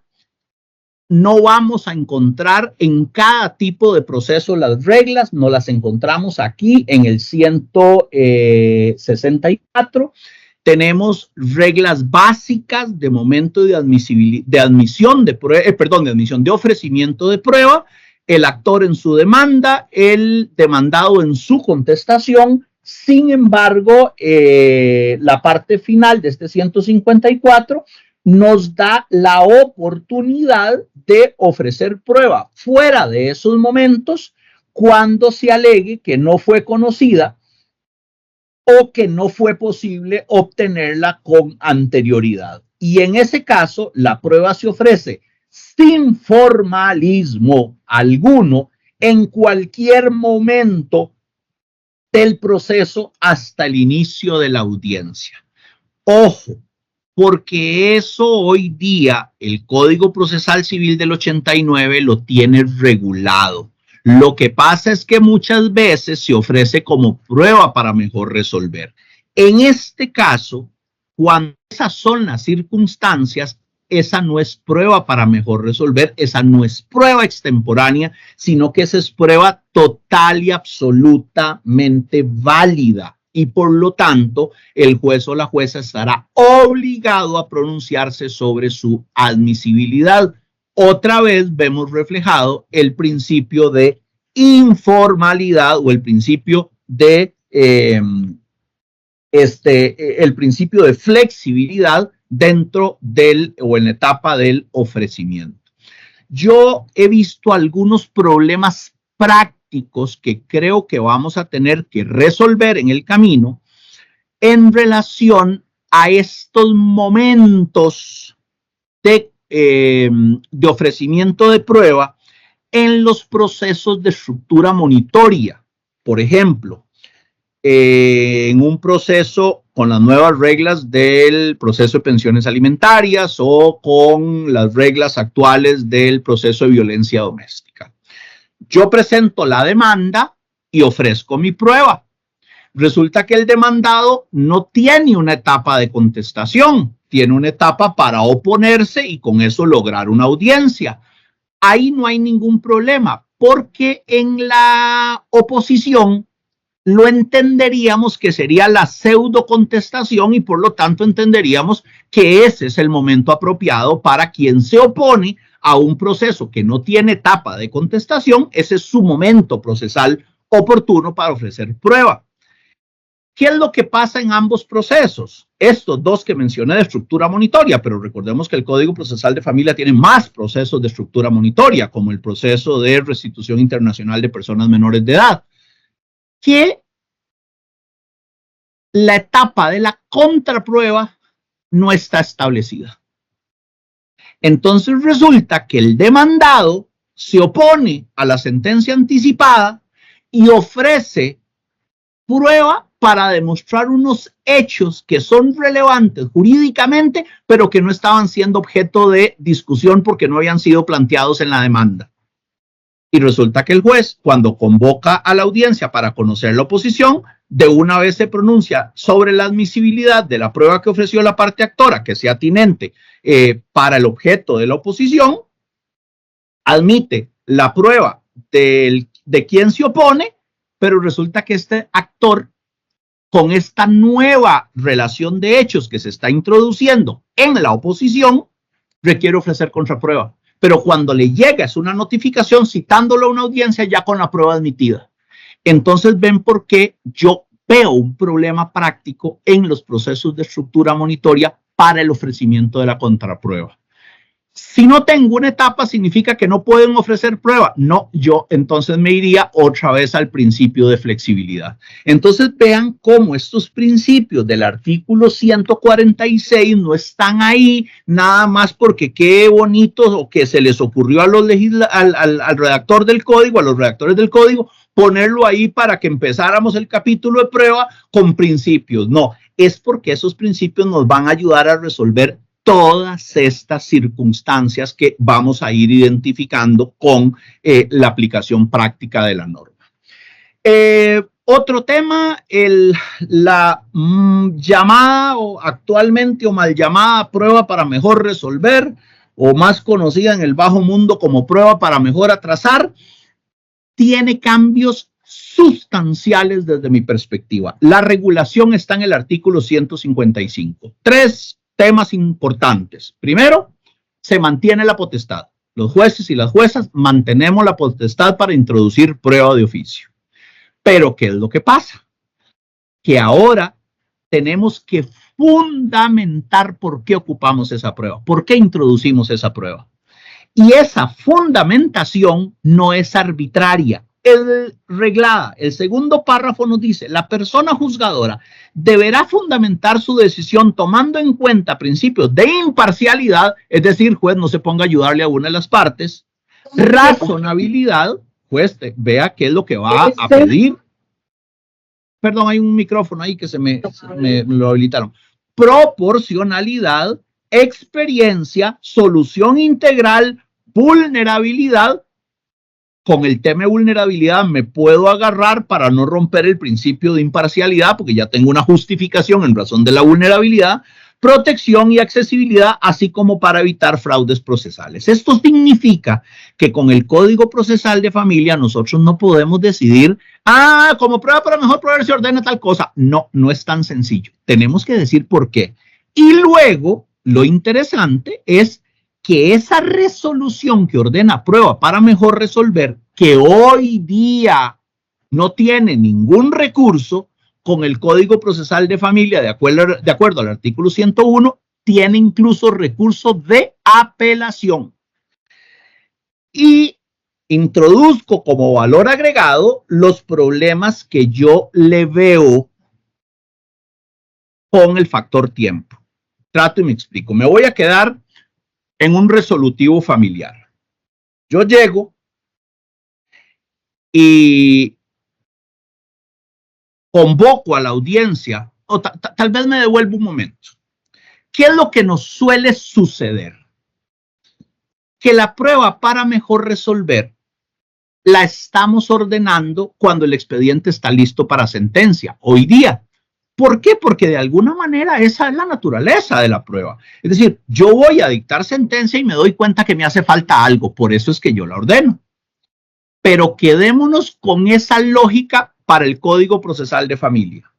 No vamos a encontrar en cada tipo de proceso las reglas, no las encontramos aquí en el 164. Tenemos reglas básicas de momento de admisión de ofrecimiento de prueba, el actor en su demanda, el demandado en su contestación. Sin embargo, la parte final de este 154 nos da la oportunidad de ofrecer prueba fuera de esos momentos cuando se alegue que no fue conocida o que no fue posible obtenerla con anterioridad. Y en ese caso, la prueba se ofrece sin formalismo alguno en cualquier momento del proceso hasta el inicio de la audiencia. Ojo, porque eso hoy día el Código Procesal Civil del 89 lo tiene regulado. Lo que pasa es que muchas veces se ofrece como prueba para mejor resolver. En este caso, cuando esas son las circunstancias, esa no es prueba para mejor resolver, esa no es prueba extemporánea, sino que esa es prueba total y absolutamente válida. Y por lo tanto, el juez o la jueza estará obligado a pronunciarse sobre su admisibilidad. Otra vez vemos reflejado el principio de informalidad o el principio de flexibilidad dentro del o en la etapa del ofrecimiento. Yo he visto algunos problemas prácticos que creo que vamos a tener que resolver en el camino en relación a estos momentos de ofrecimiento de prueba en los procesos de estructura monitoria. Por ejemplo, en un proceso con las nuevas reglas del proceso de pensiones alimentarias o con las reglas actuales del proceso de violencia doméstica. Yo presento la demanda y ofrezco mi prueba. Resulta que el demandado no tiene una etapa de contestación, tiene una etapa para oponerse y con eso lograr una audiencia. ahí no hay ningún problema, porque en la oposición lo entenderíamos que sería la pseudo contestación y por lo tanto entenderíamos que ese es el momento apropiado para quien se opone a un proceso que no tiene etapa de contestación, ese es su momento procesal oportuno para ofrecer prueba. ¿Qué es lo que pasa en ambos procesos? Estos dos que mencioné de estructura monitoria, pero recordemos que el Código Procesal de Familia tiene más procesos de estructura monitoria, como el proceso de restitución internacional de personas menores de edad, que la etapa de la contraprueba no está establecida. Entonces resulta que el demandado se opone a la sentencia anticipada y ofrece prueba para demostrar unos hechos que son relevantes jurídicamente, pero que no estaban siendo objeto de discusión porque no habían sido planteados en la demanda. Y resulta que el juez, cuando convoca a la audiencia para conocer la oposición, de una vez se pronuncia sobre la admisibilidad de la prueba que ofreció la parte actora, que sea atinente para el objeto de la oposición, admite la prueba de quien se opone, pero resulta que este actor, con esta nueva relación de hechos que se está introduciendo en la oposición, requiere ofrecer contraprueba. Pero cuando le llega es una notificación citándolo a una audiencia ya con la prueba admitida. Entonces ven por qué yo veo un problema práctico en los procesos de estructura monitoria para el ofrecimiento de la contraprueba. Si no tengo una etapa, significa que no pueden ofrecer prueba. No, yo entonces me iría otra vez al principio de flexibilidad. Entonces vean cómo estos principios del artículo 146 no están ahí nada más porque qué bonito o que se les ocurrió a los al redactor del código, a los redactores del código, ponerlo ahí para que empezáramos el capítulo de prueba con principios. No, es porque esos principios nos van a ayudar a resolver todas estas circunstancias que vamos a ir identificando con la aplicación práctica de la norma. Otro tema, la llamada o actualmente o mal llamada prueba para mejor resolver, o más conocida en el bajo mundo como prueba para mejor atrasar, tiene cambios sustanciales desde mi perspectiva. La regulación está en el artículo 155. Tres temas importantes. Primero, se mantiene la potestad. Los jueces y las juezas mantenemos la potestad para introducir prueba de oficio. Pero, ¿qué es lo que pasa? Que ahora tenemos que fundamentar por qué ocupamos esa prueba, por qué introducimos esa prueba. Y esa fundamentación no es arbitraria, es reglada. El segundo párrafo nos dice, la persona juzgadora deberá fundamentar su decisión tomando en cuenta principios de imparcialidad, es decir, juez no se ponga a ayudarle a una de las partes, razonabilidad, juez vea qué es lo que va a pedir. Perdón, hay un micrófono ahí que se me lo habilitaron. Proporcionalidad, experiencia, solución integral, vulnerabilidad. Con el tema de vulnerabilidad me puedo agarrar para no romper el principio de imparcialidad porque ya tengo una justificación en razón de la vulnerabilidad, protección y accesibilidad, así como para evitar fraudes procesales. Esto significa que con el Código Procesal de Familia nosotros no podemos decidir, como prueba para mejor proveer se ordena tal cosa. No, no es tan sencillo. Tenemos que decir por qué. Y luego, lo interesante es que esa resolución que ordena prueba para mejor resolver, que hoy día no tiene ningún recurso, con el Código Procesal de Familia, de acuerdo al artículo 101, tiene incluso recurso de apelación. Y introduzco como valor agregado los problemas que yo le veo con el factor tiempo. Trato y me explico. Me voy a quedar en un resolutivo familiar. Yo llego y convoco a la audiencia, o tal vez me devuelvo un momento. ¿Qué es lo que nos suele suceder? Que la prueba para mejor resolver la estamos ordenando cuando el expediente está listo para sentencia. Hoy día, ¿Por qué? Porque de alguna manera esa es la naturaleza de la prueba. Es decir, yo voy a dictar sentencia y me doy cuenta que me hace falta algo, por eso es que yo la ordeno. Pero quedémonos con esa lógica para el Código Procesal de Familia.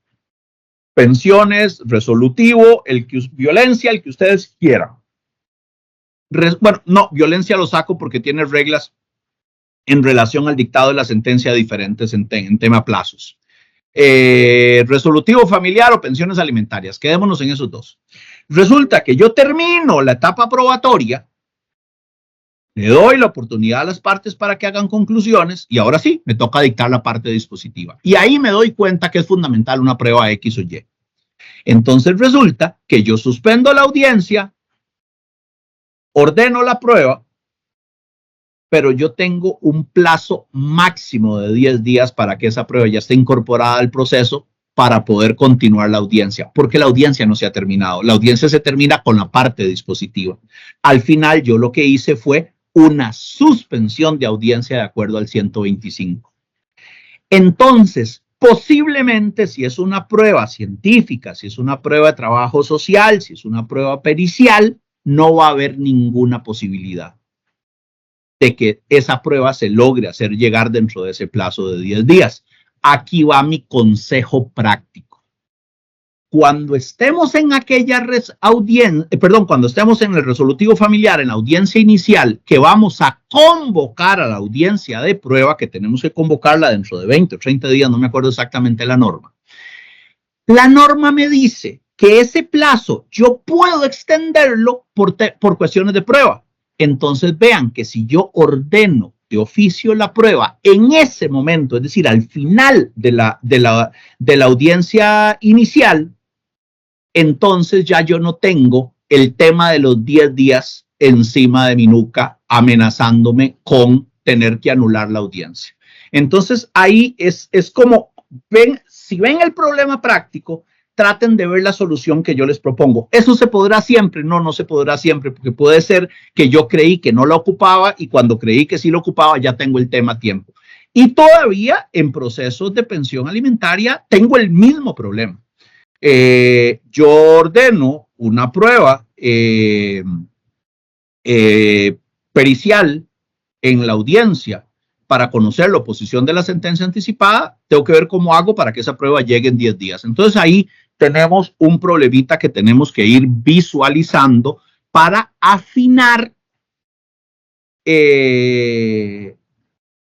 Pensiones, resolutivo, violencia, el que ustedes quieran. Bueno, no, violencia lo saco porque tiene reglas en relación al dictado de la sentencia diferentes en tema plazos. Resolutivo familiar o pensiones alimentarias. Quedémonos en esos dos. Resulta que yo termino la etapa probatoria, le doy la oportunidad a las partes para que hagan conclusiones y ahora sí, me toca dictar la parte dispositiva. Y ahí me doy cuenta que es fundamental una prueba X o Y. Entonces resulta que yo suspendo la audiencia, ordeno la prueba, pero yo tengo un plazo máximo de 10 días para que esa prueba ya esté incorporada al proceso para poder continuar la audiencia, porque la audiencia no se ha terminado. La audiencia se termina con la parte dispositiva. Al final, yo lo que hice fue una suspensión de audiencia de acuerdo al 125. Entonces, posiblemente, si es una prueba científica, si es una prueba de trabajo social, si es una prueba pericial, no va a haber ninguna posibilidad de que esa prueba se logre hacer llegar dentro de ese plazo de 10 días. Aquí va mi consejo práctico. Cuando estemos en aquella cuando estemos en el resolutivo familiar, en la audiencia inicial, que vamos a convocar a la audiencia de prueba, que tenemos que convocarla dentro de 20 o 30 días, no me acuerdo exactamente la norma. La norma me dice que ese plazo yo puedo extenderlo por cuestiones de prueba. Entonces vean que si yo ordeno de oficio la prueba en ese momento, es decir, al final de la audiencia inicial, entonces ya yo no tengo el tema de los 10 días encima de mi nuca amenazándome con tener que anular la audiencia. Entonces ahí es como, si ven el problema práctico, traten de ver la solución que yo les propongo. ¿Eso se podrá siempre? No, no se podrá siempre, porque puede ser que yo creí que no la ocupaba y cuando creí que sí lo ocupaba ya tengo el tema a tiempo. Y todavía en procesos de pensión alimentaria tengo el mismo problema. Yo ordeno una prueba pericial en la audiencia para conocer la oposición de la sentencia anticipada, tengo que ver cómo hago para que esa prueba llegue en 10 días. Entonces ahí tenemos un problemita que tenemos que ir visualizando para afinar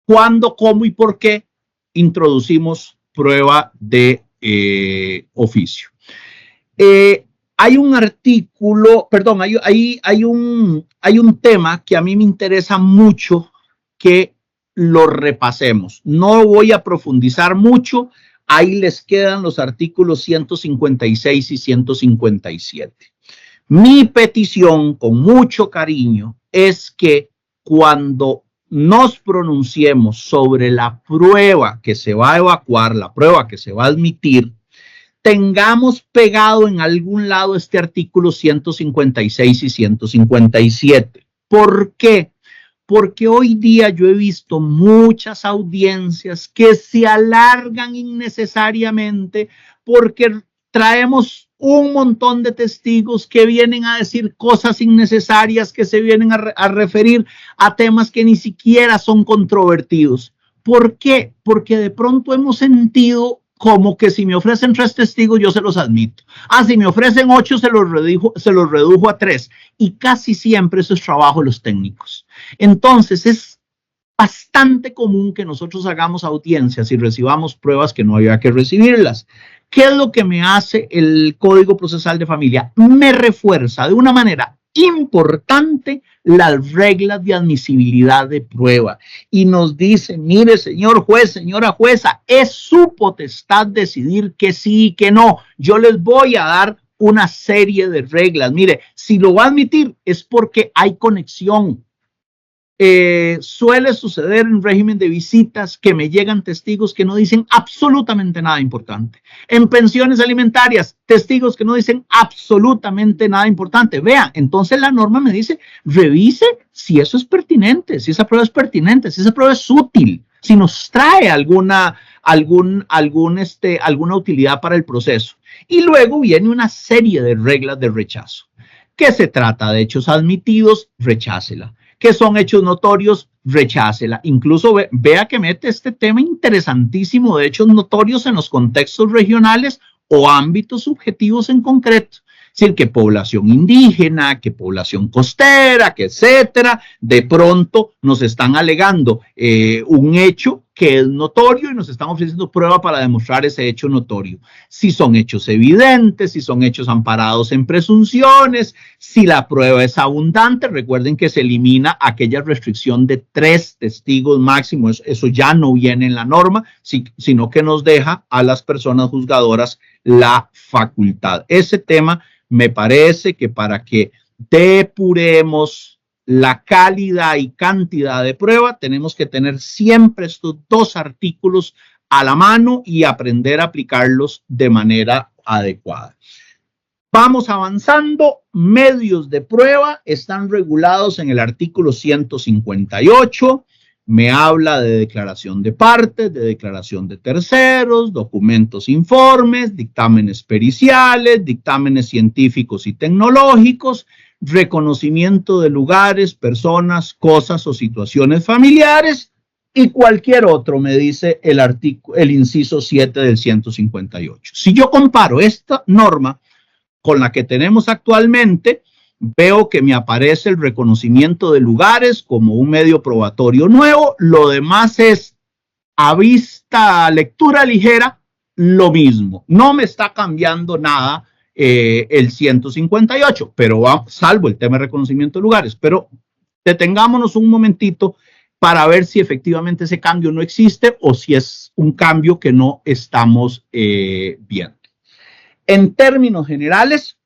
cuándo, cómo y por qué introducimos prueba de oficio. Hay un artículo, perdón, hay un tema que a mí me interesa mucho que lo repasemos. No voy a profundizar mucho, ahí les quedan los artículos 156 y 157. Mi petición, con mucho cariño, es que cuando nos pronunciemos sobre la prueba que se va a evacuar, la prueba que se va a admitir, tengamos pegado en algún lado este artículo 156 y 157. ¿Por qué? Porque hoy día yo he visto muchas audiencias que se alargan innecesariamente porque traemos un montón de testigos que vienen a decir cosas innecesarias, que se vienen a referir a temas que ni siquiera son controvertidos. ¿Por qué? Porque de pronto hemos sentido como que si me ofrecen 3 testigos, yo se los admito. Si me ofrecen 8, se los redujo a 3. Y casi siempre eso es trabajo de los técnicos. Entonces, es bastante común que nosotros hagamos audiencias y recibamos pruebas que no había que recibirlas. ¿Qué es lo que me hace el Código Procesal de Familia? Me refuerza de una manera importante las reglas de admisibilidad de prueba y nos dice, mire, señor juez, señora jueza, es su potestad decidir que sí y que no. Yo les voy a dar una serie de reglas. Mire, si lo va a admitir es porque hay conexión. Suele suceder en régimen de visitas que me llegan testigos que no dicen absolutamente nada importante. En pensiones alimentarias, testigos que no dicen absolutamente nada importante. Vean, entonces la norma me dice, revise si eso es pertinente, si esa prueba es pertinente, si esa prueba es útil. si nos trae alguna utilidad para el proceso. Y luego viene una serie de reglas de rechazo. ¿Qué se trata de hechos admitidos? Rechácela. ¿Qué son hechos notorios? Rechácela. Incluso vea que mete este tema interesantísimo de hechos notorios en los contextos regionales o ámbitos subjetivos en concreto. Es decir, que población indígena, que población costera, que etcétera, de pronto nos están alegando un hecho que es notorio y nos están ofreciendo prueba para demostrar ese hecho notorio. Si son hechos evidentes, si son hechos amparados en presunciones, si la prueba es abundante, recuerden que se elimina aquella restricción de 3 testigos máximos, eso ya no viene en la norma, sino que nos deja a las personas juzgadoras la facultad. Ese tema me parece que para que depuremos la calidad y cantidad de prueba, tenemos que tener siempre estos 2 artículos a la mano y aprender a aplicarlos de manera adecuada. Vamos avanzando. Medios de prueba están regulados en el artículo 158. Me habla de declaración de partes, de declaración de terceros, documentos, informes, dictámenes periciales, dictámenes científicos y tecnológicos, reconocimiento de lugares, personas, cosas o situaciones familiares y cualquier otro, me dice el inciso 7 del 158. Si yo comparo esta norma con la que tenemos actualmente, veo que me aparece el reconocimiento de lugares como un medio probatorio nuevo. Lo demás es a lectura ligera, lo mismo. No me está cambiando nada el 158, pero salvo el tema de reconocimiento de lugares. Pero detengámonos un momentito para ver si efectivamente ese cambio no existe o si es un cambio que no estamos viendo. En términos generales,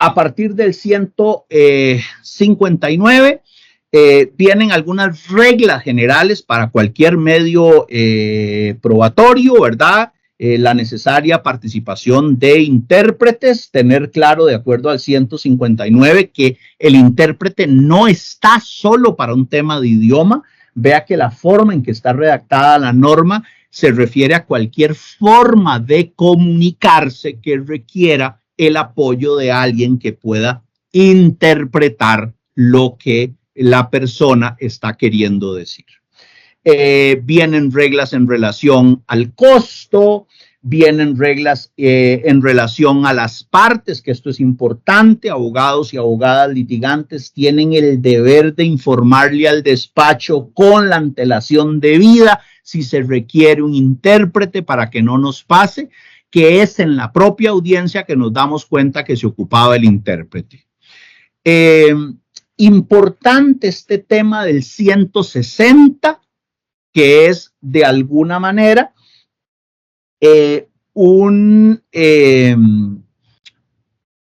a partir del 159 vienen algunas reglas generales para cualquier medio probatorio, ¿verdad? La necesaria participación de intérpretes, tener claro de acuerdo al 159 que el intérprete no está solo para un tema de idioma. Vea que la forma en que está redactada la norma se refiere a cualquier forma de comunicarse que requiera el apoyo de alguien que pueda interpretar lo que la persona está queriendo decir. Vienen reglas en relación al costo, vienen reglas en relación a las partes, que esto es importante. Abogados y abogadas litigantes tienen el deber de informarle al despacho con la antelación debida si se requiere un intérprete para que no nos pase, que es en la propia audiencia que nos damos cuenta que se ocupaba el intérprete. Importante este tema del 160, que es de alguna manera un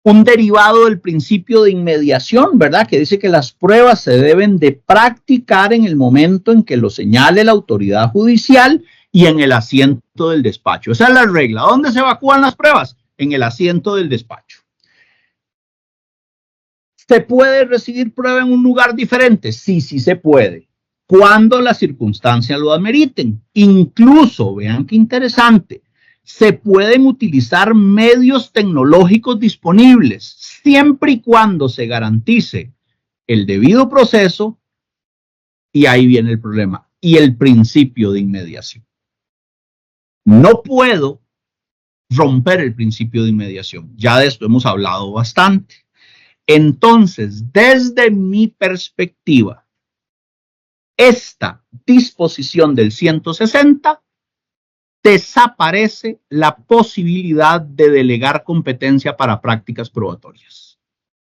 derivado del principio de inmediación, ¿verdad? Que dice que las pruebas se deben de practicar en el momento en que lo señale la autoridad judicial y en el asiento del despacho. Esa es la regla. ¿Dónde se evacúan las pruebas? En el asiento del despacho. ¿Se puede recibir prueba en un lugar diferente? Sí, sí se puede. Cuando las circunstancias lo ameriten. Incluso, vean qué interesante, se pueden utilizar medios tecnológicos disponibles siempre y cuando se garantice el debido proceso, y ahí viene el problema, y el principio de inmediación. No puedo romper el principio de inmediación. Ya de esto hemos hablado bastante. Entonces, desde mi perspectiva, esta disposición del 160 desaparece la posibilidad de delegar competencia para prácticas probatorias.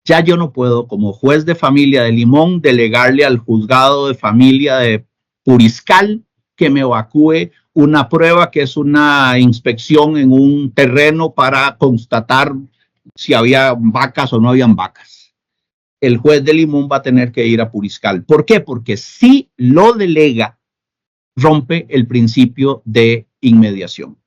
Ya yo no puedo, como juez de familia de Limón, delegarle al juzgado de familia de Puriscal que me evacúe una prueba que es una inspección en un terreno para constatar si había vacas o no habían vacas. El juez de Limón va a tener que ir a Puriscal. ¿Por qué? Porque si lo delega, rompe el principio de inmediación.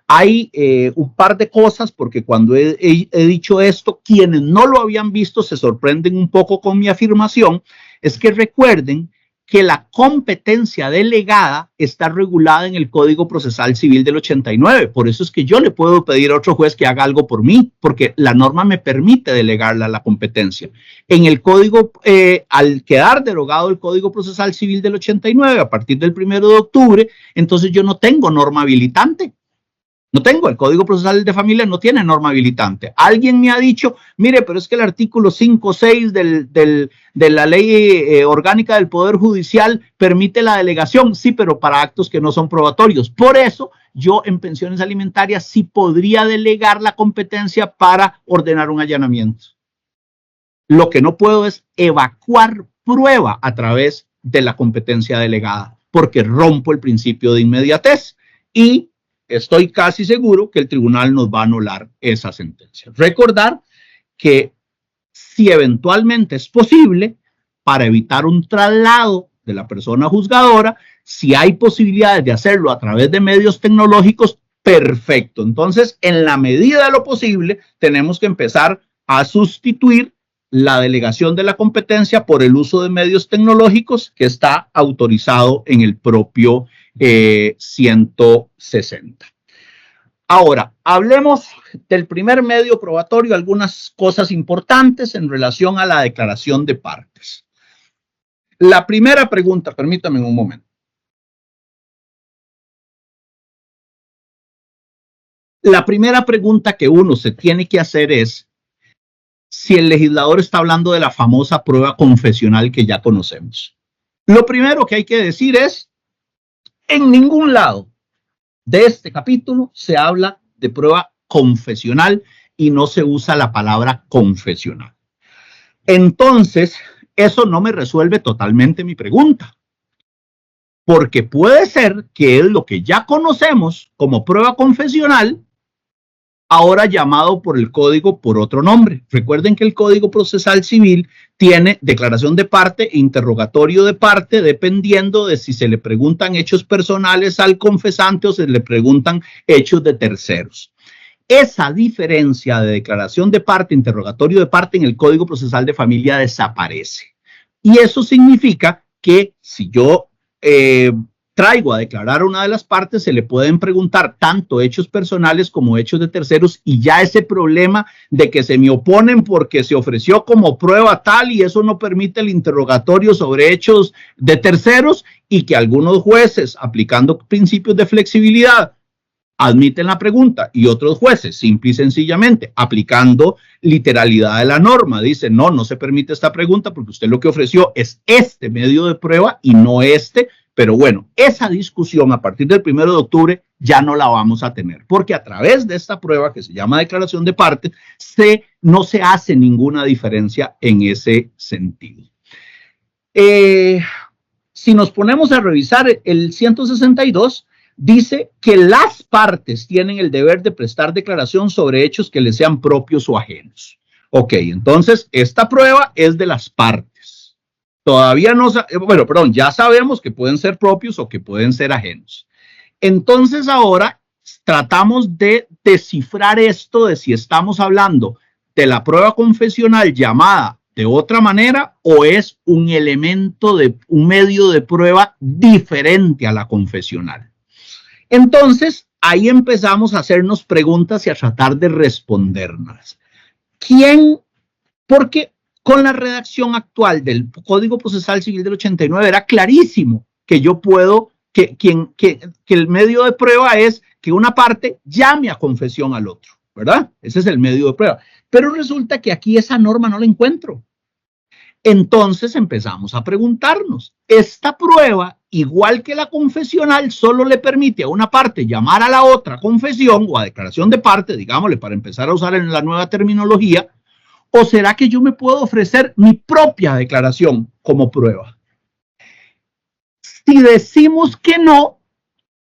Hay un par de cosas, porque cuando he dicho esto, quienes no lo habían visto se sorprenden un poco con mi afirmación. Es que recuerden que la competencia delegada está regulada en el Código Procesal Civil del 89. Por eso es que yo le puedo pedir a otro juez que haga algo por mí, porque la norma me permite delegarla la competencia. En el Código, al quedar derogado el Código Procesal Civil del 89 a partir del 1 de octubre, entonces yo no tengo norma habilitante. No tengo, el Código Procesal de Familia no tiene norma habilitante. Alguien me ha dicho, mire, pero es que el artículo 5.6 de la Ley Orgánica del Poder Judicial permite la delegación. Sí, pero para actos que no son probatorios. Por eso, yo en pensiones alimentarias sí podría delegar la competencia para ordenar un allanamiento. Lo que no puedo es evacuar prueba a través de la competencia delegada, porque rompo el principio de inmediatez y estoy casi seguro que el tribunal nos va a anular esa sentencia. Recordar que si eventualmente es posible, para evitar un traslado de la persona juzgadora, si hay posibilidades de hacerlo a través de medios tecnológicos, perfecto. Entonces, en la medida de lo posible, tenemos que empezar a sustituir la delegación de la competencia por el uso de medios tecnológicos que está autorizado en el propio 160. Ahora, hablemos del primer medio probatorio, algunas cosas importantes en relación a la declaración de partes. La primera pregunta, permítame un momento. La primera pregunta que uno se tiene que hacer es si el legislador está hablando de la famosa prueba confesional que ya conocemos. Lo primero que hay que decir es, en ningún lado de este capítulo se habla de prueba confesional y no se usa la palabra confesional. Entonces, eso no me resuelve totalmente mi pregunta, porque puede ser que es lo que ya conocemos como prueba confesional, ahora llamado por el código por otro nombre. Recuerden que el Código Procesal Civil tiene declaración de parte e interrogatorio de parte, dependiendo de si se le preguntan hechos personales al confesante o se le preguntan hechos de terceros. Esa diferencia de declaración de parte, interrogatorio de parte en el Código Procesal de Familia desaparece. Y eso significa que si yo traigo a declarar una de las partes, se le pueden preguntar tanto hechos personales como hechos de terceros y ya ese problema de que se me oponen porque se ofreció como prueba tal y eso no permite el interrogatorio sobre hechos de terceros y que algunos jueces, aplicando principios de flexibilidad, admiten la pregunta y otros jueces, simple y sencillamente, aplicando literalidad de la norma, dicen, no se permite esta pregunta porque usted lo que ofreció es este medio de prueba y no este. Pero bueno, esa discusión a partir del 1 de octubre ya no la vamos a tener, porque a través de esta prueba que se llama declaración de parte, no se hace ninguna diferencia en ese sentido. Si nos ponemos a revisar el 162, dice que las partes tienen el deber de prestar declaración sobre hechos que les sean propios o ajenos. Ok, entonces esta prueba es de las partes. Todavía no, bueno, perdón, ya sabemos que pueden ser propios o que pueden ser ajenos. Entonces ahora tratamos de descifrar esto de si estamos hablando de la prueba confesional llamada de otra manera o es un elemento de un medio de prueba diferente a la confesional. Entonces ahí empezamos a hacernos preguntas y a tratar de responderlas. ¿Quién? Porque con la redacción actual del Código Procesal Civil del 89 era clarísimo que yo puedo, que el medio de prueba es que una parte llame a confesión al otro, ¿verdad? Ese es el medio de prueba. Pero resulta que aquí esa norma no la encuentro. Entonces empezamos a preguntarnos, esta prueba, igual que la confesional, solo le permite a una parte llamar a la otra confesión o a declaración de parte, digámosle, para empezar a usar en la nueva terminología. ¿O será que yo me puedo ofrecer mi propia declaración como prueba? Si decimos que no,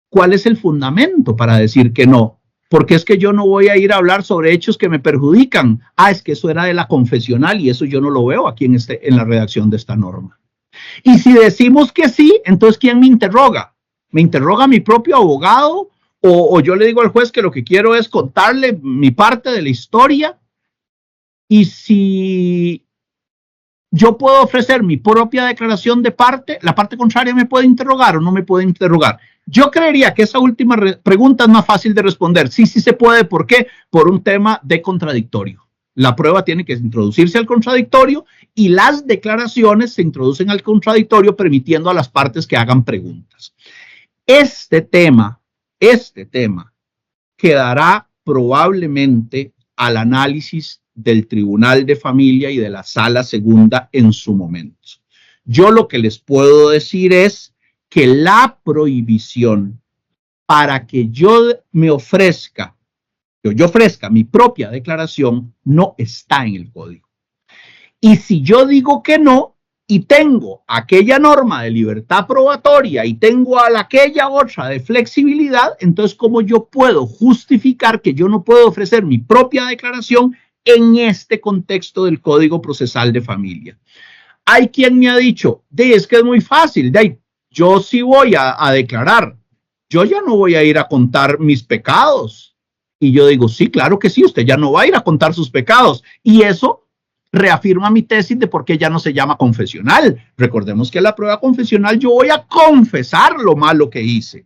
¿cuál es el fundamento para decir que no? Porque es que yo no voy a ir a hablar sobre hechos que me perjudican. Es que eso era de la confesional y eso yo no lo veo aquí en la redacción de esta norma. Y si decimos que sí, entonces ¿quién me interroga? ¿Me interroga mi propio abogado? ¿O yo le digo al juez que lo que quiero es contarle mi parte de la historia? Y si yo puedo ofrecer mi propia declaración de parte, la parte contraria me puede interrogar o no me puede interrogar. Yo creería que esa última pregunta es más fácil de responder. Sí, sí se puede. ¿Por qué? Por un tema de contradictorio. La prueba tiene que introducirse al contradictorio y las declaraciones se introducen al contradictorio permitiendo a las partes que hagan preguntas. Este tema quedará probablemente al análisis del Tribunal de Familia y de la Sala Segunda en su momento. Yo lo que les puedo decir es que la prohibición para que yo ofrezca mi propia declaración no está en el código. Y si yo digo que no, y tengo aquella norma de libertad probatoria y tengo aquella otra de flexibilidad, entonces ¿cómo yo puedo justificar que yo no puedo ofrecer mi propia declaración en este contexto del Código Procesal de Familia? Hay quien me ha dicho, es que es muy fácil, yo sí voy a declarar, yo ya no voy a ir a contar mis pecados. Y yo digo, sí, claro que sí, usted ya no va a ir a contar sus pecados. Y eso reafirma mi tesis de por qué ya no se llama confesional. Recordemos que en la prueba confesional yo voy a confesar lo malo que hice.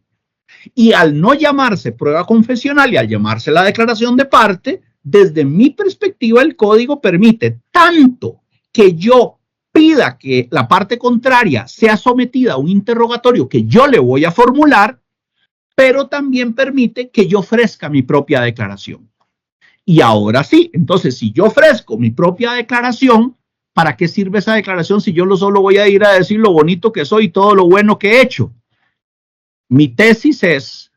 Y al no llamarse prueba confesional y al llamarse la declaración de parte, desde mi perspectiva el código permite tanto que yo pida que la parte contraria sea sometida a un interrogatorio que yo le voy a formular, pero también permite que yo ofrezca mi propia declaración. Y ahora sí, entonces si yo ofrezco mi propia declaración, ¿para qué sirve esa declaración si yo solo voy a ir a decir lo bonito que soy y todo lo bueno que he hecho? Mi tesis es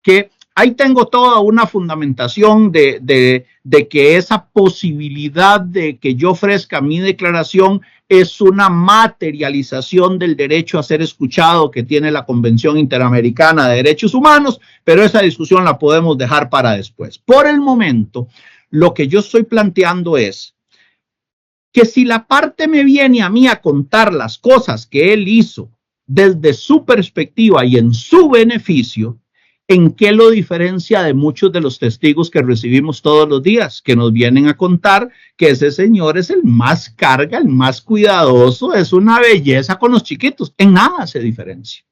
que ahí tengo toda una fundamentación de que esa posibilidad de que yo ofrezca mi declaración es una materialización del derecho a ser escuchado que tiene la Convención Interamericana de Derechos Humanos, pero esa discusión la podemos dejar para después. Por el momento, lo que yo estoy planteando es que si la parte me viene a mí a contar las cosas que él hizo desde su perspectiva y en su beneficio, ¿en qué lo diferencia de muchos de los testigos que recibimos todos los días, que nos vienen a contar que ese señor es el más carga, el más cuidadoso, es una belleza con los chiquitos? En nada se diferencia.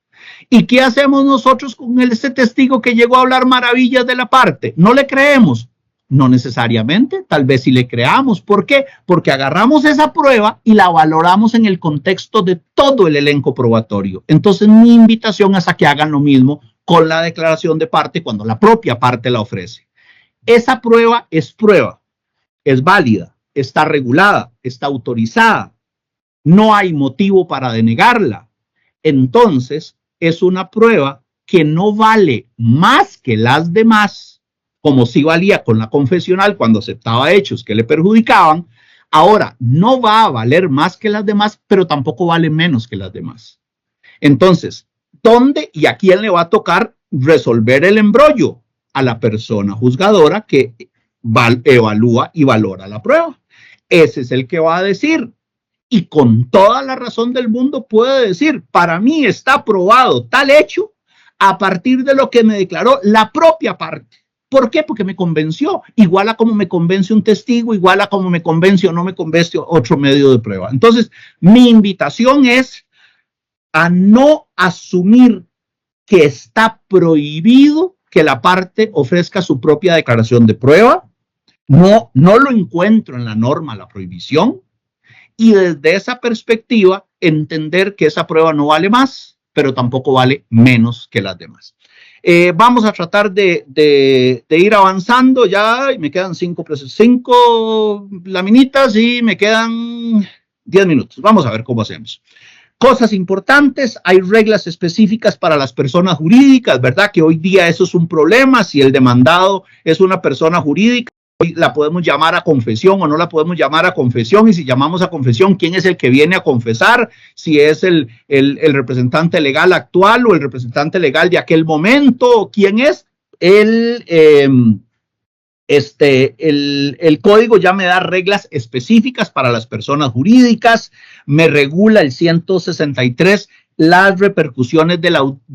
¿Y qué hacemos nosotros con ese testigo que llegó a hablar maravillas de la parte? ¿No le creemos? No necesariamente, tal vez sí le creamos. ¿Por qué? Porque agarramos esa prueba y la valoramos en el contexto de todo el elenco probatorio. Entonces mi invitación es a que hagan lo mismo con la declaración de parte cuando la propia parte la ofrece. Esa prueba, es válida, está regulada, está autorizada, no hay motivo para denegarla. Entonces, es una prueba que no vale más que las demás, como sí valía con la confesional cuando aceptaba hechos que le perjudicaban. Ahora, no va a valer más que las demás, pero tampoco vale menos que las demás. Entonces, ¿dónde y a quién le va a tocar resolver el embrollo? A la persona juzgadora que evalúa y valora la prueba. Ese es el que va a decir, y con toda la razón del mundo puede decir, para mí está probado tal hecho a partir de lo que me declaró la propia parte. ¿Por qué? Porque me convenció, igual a como me convence un testigo, igual a como me convence o no me convence otro medio de prueba. Entonces, mi invitación es a no asumir que está prohibido que la parte ofrezca su propia declaración de prueba. No lo encuentro en la norma, la prohibición. Y desde esa perspectiva, entender que esa prueba no vale más, pero tampoco vale menos que las demás. Vamos a tratar de ir avanzando ya. Me quedan 5 laminitas y me quedan 10 minutos. Vamos a ver cómo hacemos. Cosas importantes, hay reglas específicas para las personas jurídicas, ¿verdad? Que hoy día eso es un problema. Si el demandado es una persona jurídica, hoy la podemos llamar a confesión o no la podemos llamar a confesión. Y si llamamos a confesión, ¿quién es el que viene a confesar? Si es el representante legal actual o el representante legal de aquel momento, ¿quién es? El código ya me da reglas específicas para las personas jurídicas, me regula el 163 las repercusiones de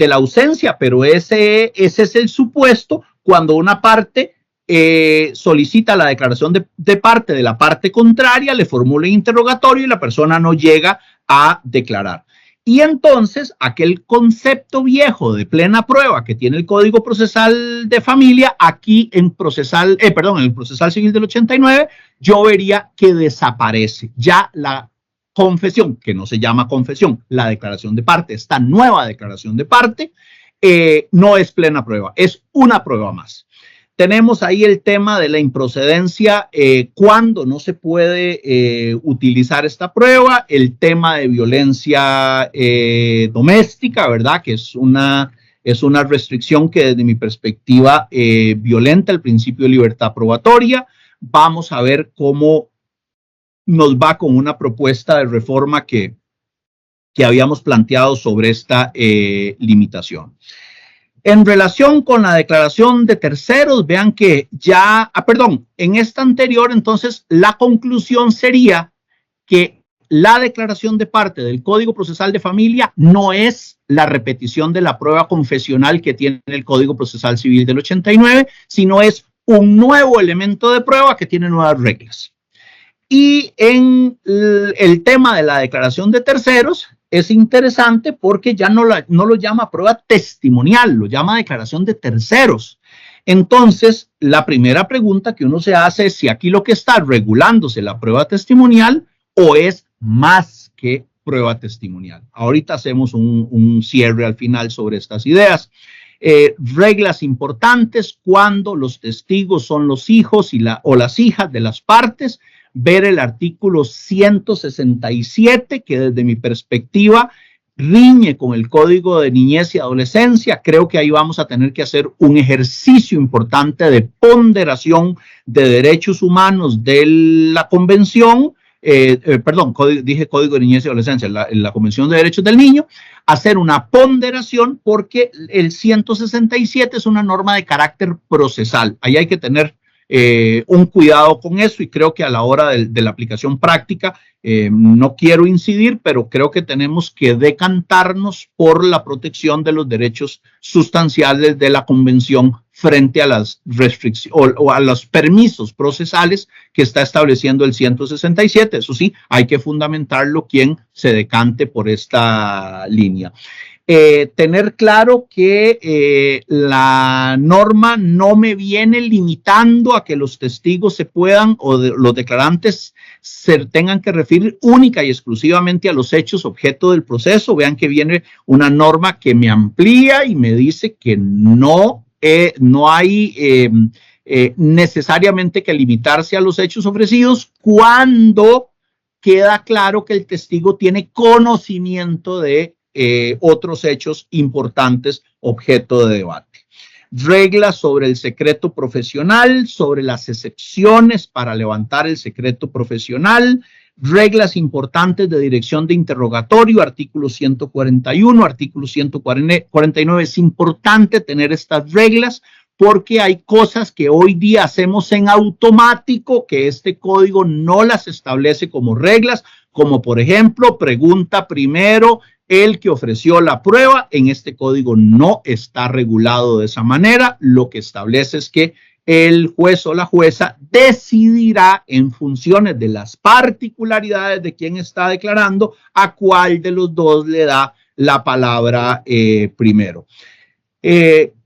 la ausencia, pero ese es el supuesto cuando una parte solicita la declaración de parte de la parte contraria, le formula un interrogatorio y la persona no llega a declarar. Y entonces aquel concepto viejo de plena prueba que tiene el Código Procesal de Familia, aquí en el Procesal Civil del 89, yo vería que desaparece. Ya la confesión, que no se llama confesión, la declaración de parte, esta nueva declaración de parte, no es plena prueba, es una prueba más. Tenemos ahí el tema de la improcedencia, cuando no se puede utilizar esta prueba, el tema de violencia doméstica, ¿verdad? Que es una restricción que desde mi perspectiva violenta el principio de libertad probatoria. Vamos a ver cómo nos va con una propuesta de reforma que habíamos planteado sobre esta limitación. En relación con la declaración de terceros, vean que ya, en esta anterior, entonces, la conclusión sería que la declaración de parte del Código Procesal de Familia no es la repetición de la prueba confesional que tiene el Código Procesal Civil del 89, sino es un nuevo elemento de prueba que tiene nuevas reglas. Y en el tema de la declaración de terceros, es interesante porque ya no lo llama prueba testimonial, lo llama declaración de terceros. Entonces, la primera pregunta que uno se hace es si aquí lo que está regulándose la prueba testimonial o es más que prueba testimonial. Ahorita hacemos un cierre al final sobre estas ideas. Reglas importantes cuando los testigos son los hijos o las hijas de las partes. Ver el artículo 167, que desde mi perspectiva riñe con el Código de Niñez y Adolescencia. Creo que ahí vamos a tener que hacer un ejercicio importante de ponderación de derechos humanos de la Convención, dije Código de Niñez y Adolescencia, la Convención de Derechos del Niño, hacer una ponderación porque el 167 es una norma de carácter procesal. Ahí hay que tener un cuidado con eso y creo que a la hora de la aplicación práctica, no quiero incidir, pero creo que tenemos que decantarnos por la protección de los derechos sustanciales de la Convención frente a las restricciones o a los permisos procesales que está estableciendo el 167. Eso sí, hay que fundamentarlo quien se decante por esta línea. Tener claro que la norma no me viene limitando a que los testigos se puedan o los declarantes se tengan que referir única y exclusivamente a los hechos objeto del proceso. Vean que viene una norma que me amplía y me dice que no hay necesariamente que limitarse a los hechos ofrecidos cuando queda claro que el testigo tiene conocimiento de otros hechos importantes objeto de debate. Reglas sobre el secreto profesional, sobre las excepciones para levantar el secreto profesional, reglas importantes de dirección de interrogatorio, artículo 141, artículo 149. Es importante tener estas reglas porque hay cosas que hoy día hacemos en automático que este código no las establece como reglas, como por ejemplo, pregunta primero el que ofreció la prueba. En este código no está regulado de esa manera. Lo que establece es que el juez o la jueza decidirá en funciones de las particularidades de quien está declarando a cuál de los dos le da la palabra primero.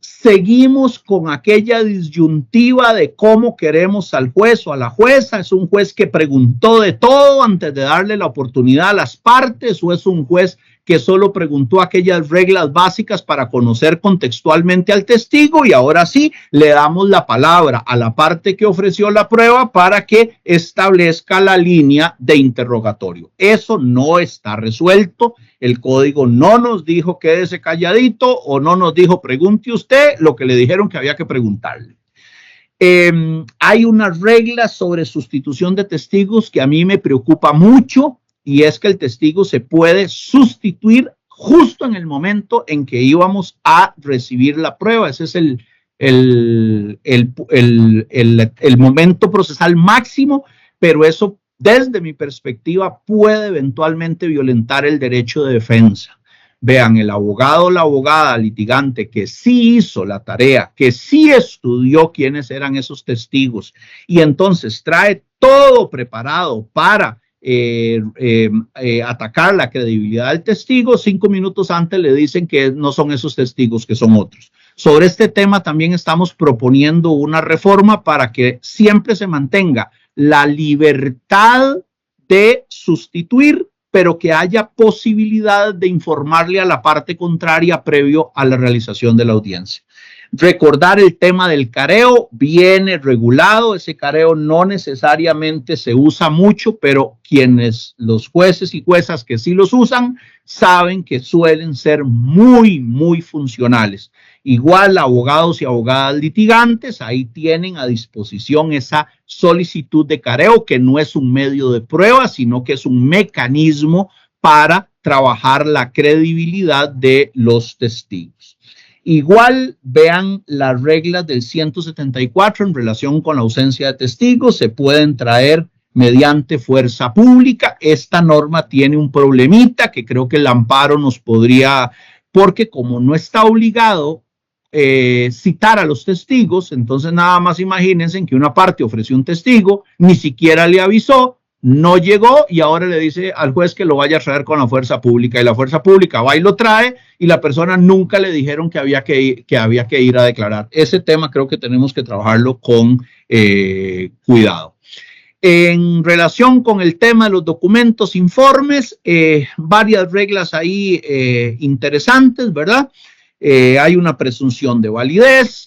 Seguimos con aquella disyuntiva de cómo queremos al juez o a la jueza. ¿Es un juez que preguntó de todo antes de darle la oportunidad a las partes o es un juez que solo preguntó aquellas reglas básicas para conocer contextualmente al testigo y ahora sí le damos la palabra a la parte que ofreció la prueba para que establezca la línea de interrogatorio? Eso no está resuelto. El código no nos dijo quédese calladito o no nos dijo pregunte usted lo que le dijeron que había que preguntarle. Hay unas reglas sobre sustitución de testigos que a mí me preocupa mucho y es que el testigo se puede sustituir justo en el momento en que íbamos a recibir la prueba. Ese es el momento procesal máximo, pero eso desde mi perspectiva puede eventualmente violentar el derecho de defensa. Vean, el abogado o la abogada litigante que sí hizo la tarea, que sí estudió quiénes eran esos testigos y entonces trae todo preparado para atacar la credibilidad del testigo, 5 minutos antes le dicen que no son esos testigos, que son otros. Sobre este tema también estamos proponiendo una reforma para que siempre se mantenga la libertad de sustituir, pero que haya posibilidad de informarle a la parte contraria previo a la realización de la audiencia. Recordar el tema del careo, viene regulado, ese careo no necesariamente se usa mucho, pero los jueces y juezas que sí los usan, saben que suelen ser muy funcionales. Igual abogados y abogadas litigantes, ahí tienen a disposición esa solicitud de careo, que no es un medio de prueba, sino que es un mecanismo para trabajar la credibilidad de los testigos. Igual vean las reglas del 174 en relación con la ausencia de testigos, se pueden traer mediante fuerza pública. Esta norma tiene un problemita que creo que el amparo nos podría, porque como no está obligado citar a los testigos, entonces nada más imagínense que una parte ofreció un testigo, ni siquiera le avisó, no llegó y ahora le dice al juez que lo vaya a traer con la fuerza pública y la fuerza pública va y lo trae y la persona nunca le dijeron que había que ir a declarar. Ese tema creo que tenemos que trabajarlo con cuidado. En relación con el tema de los documentos, informes, varias reglas ahí interesantes, ¿verdad? Hay una presunción de validez.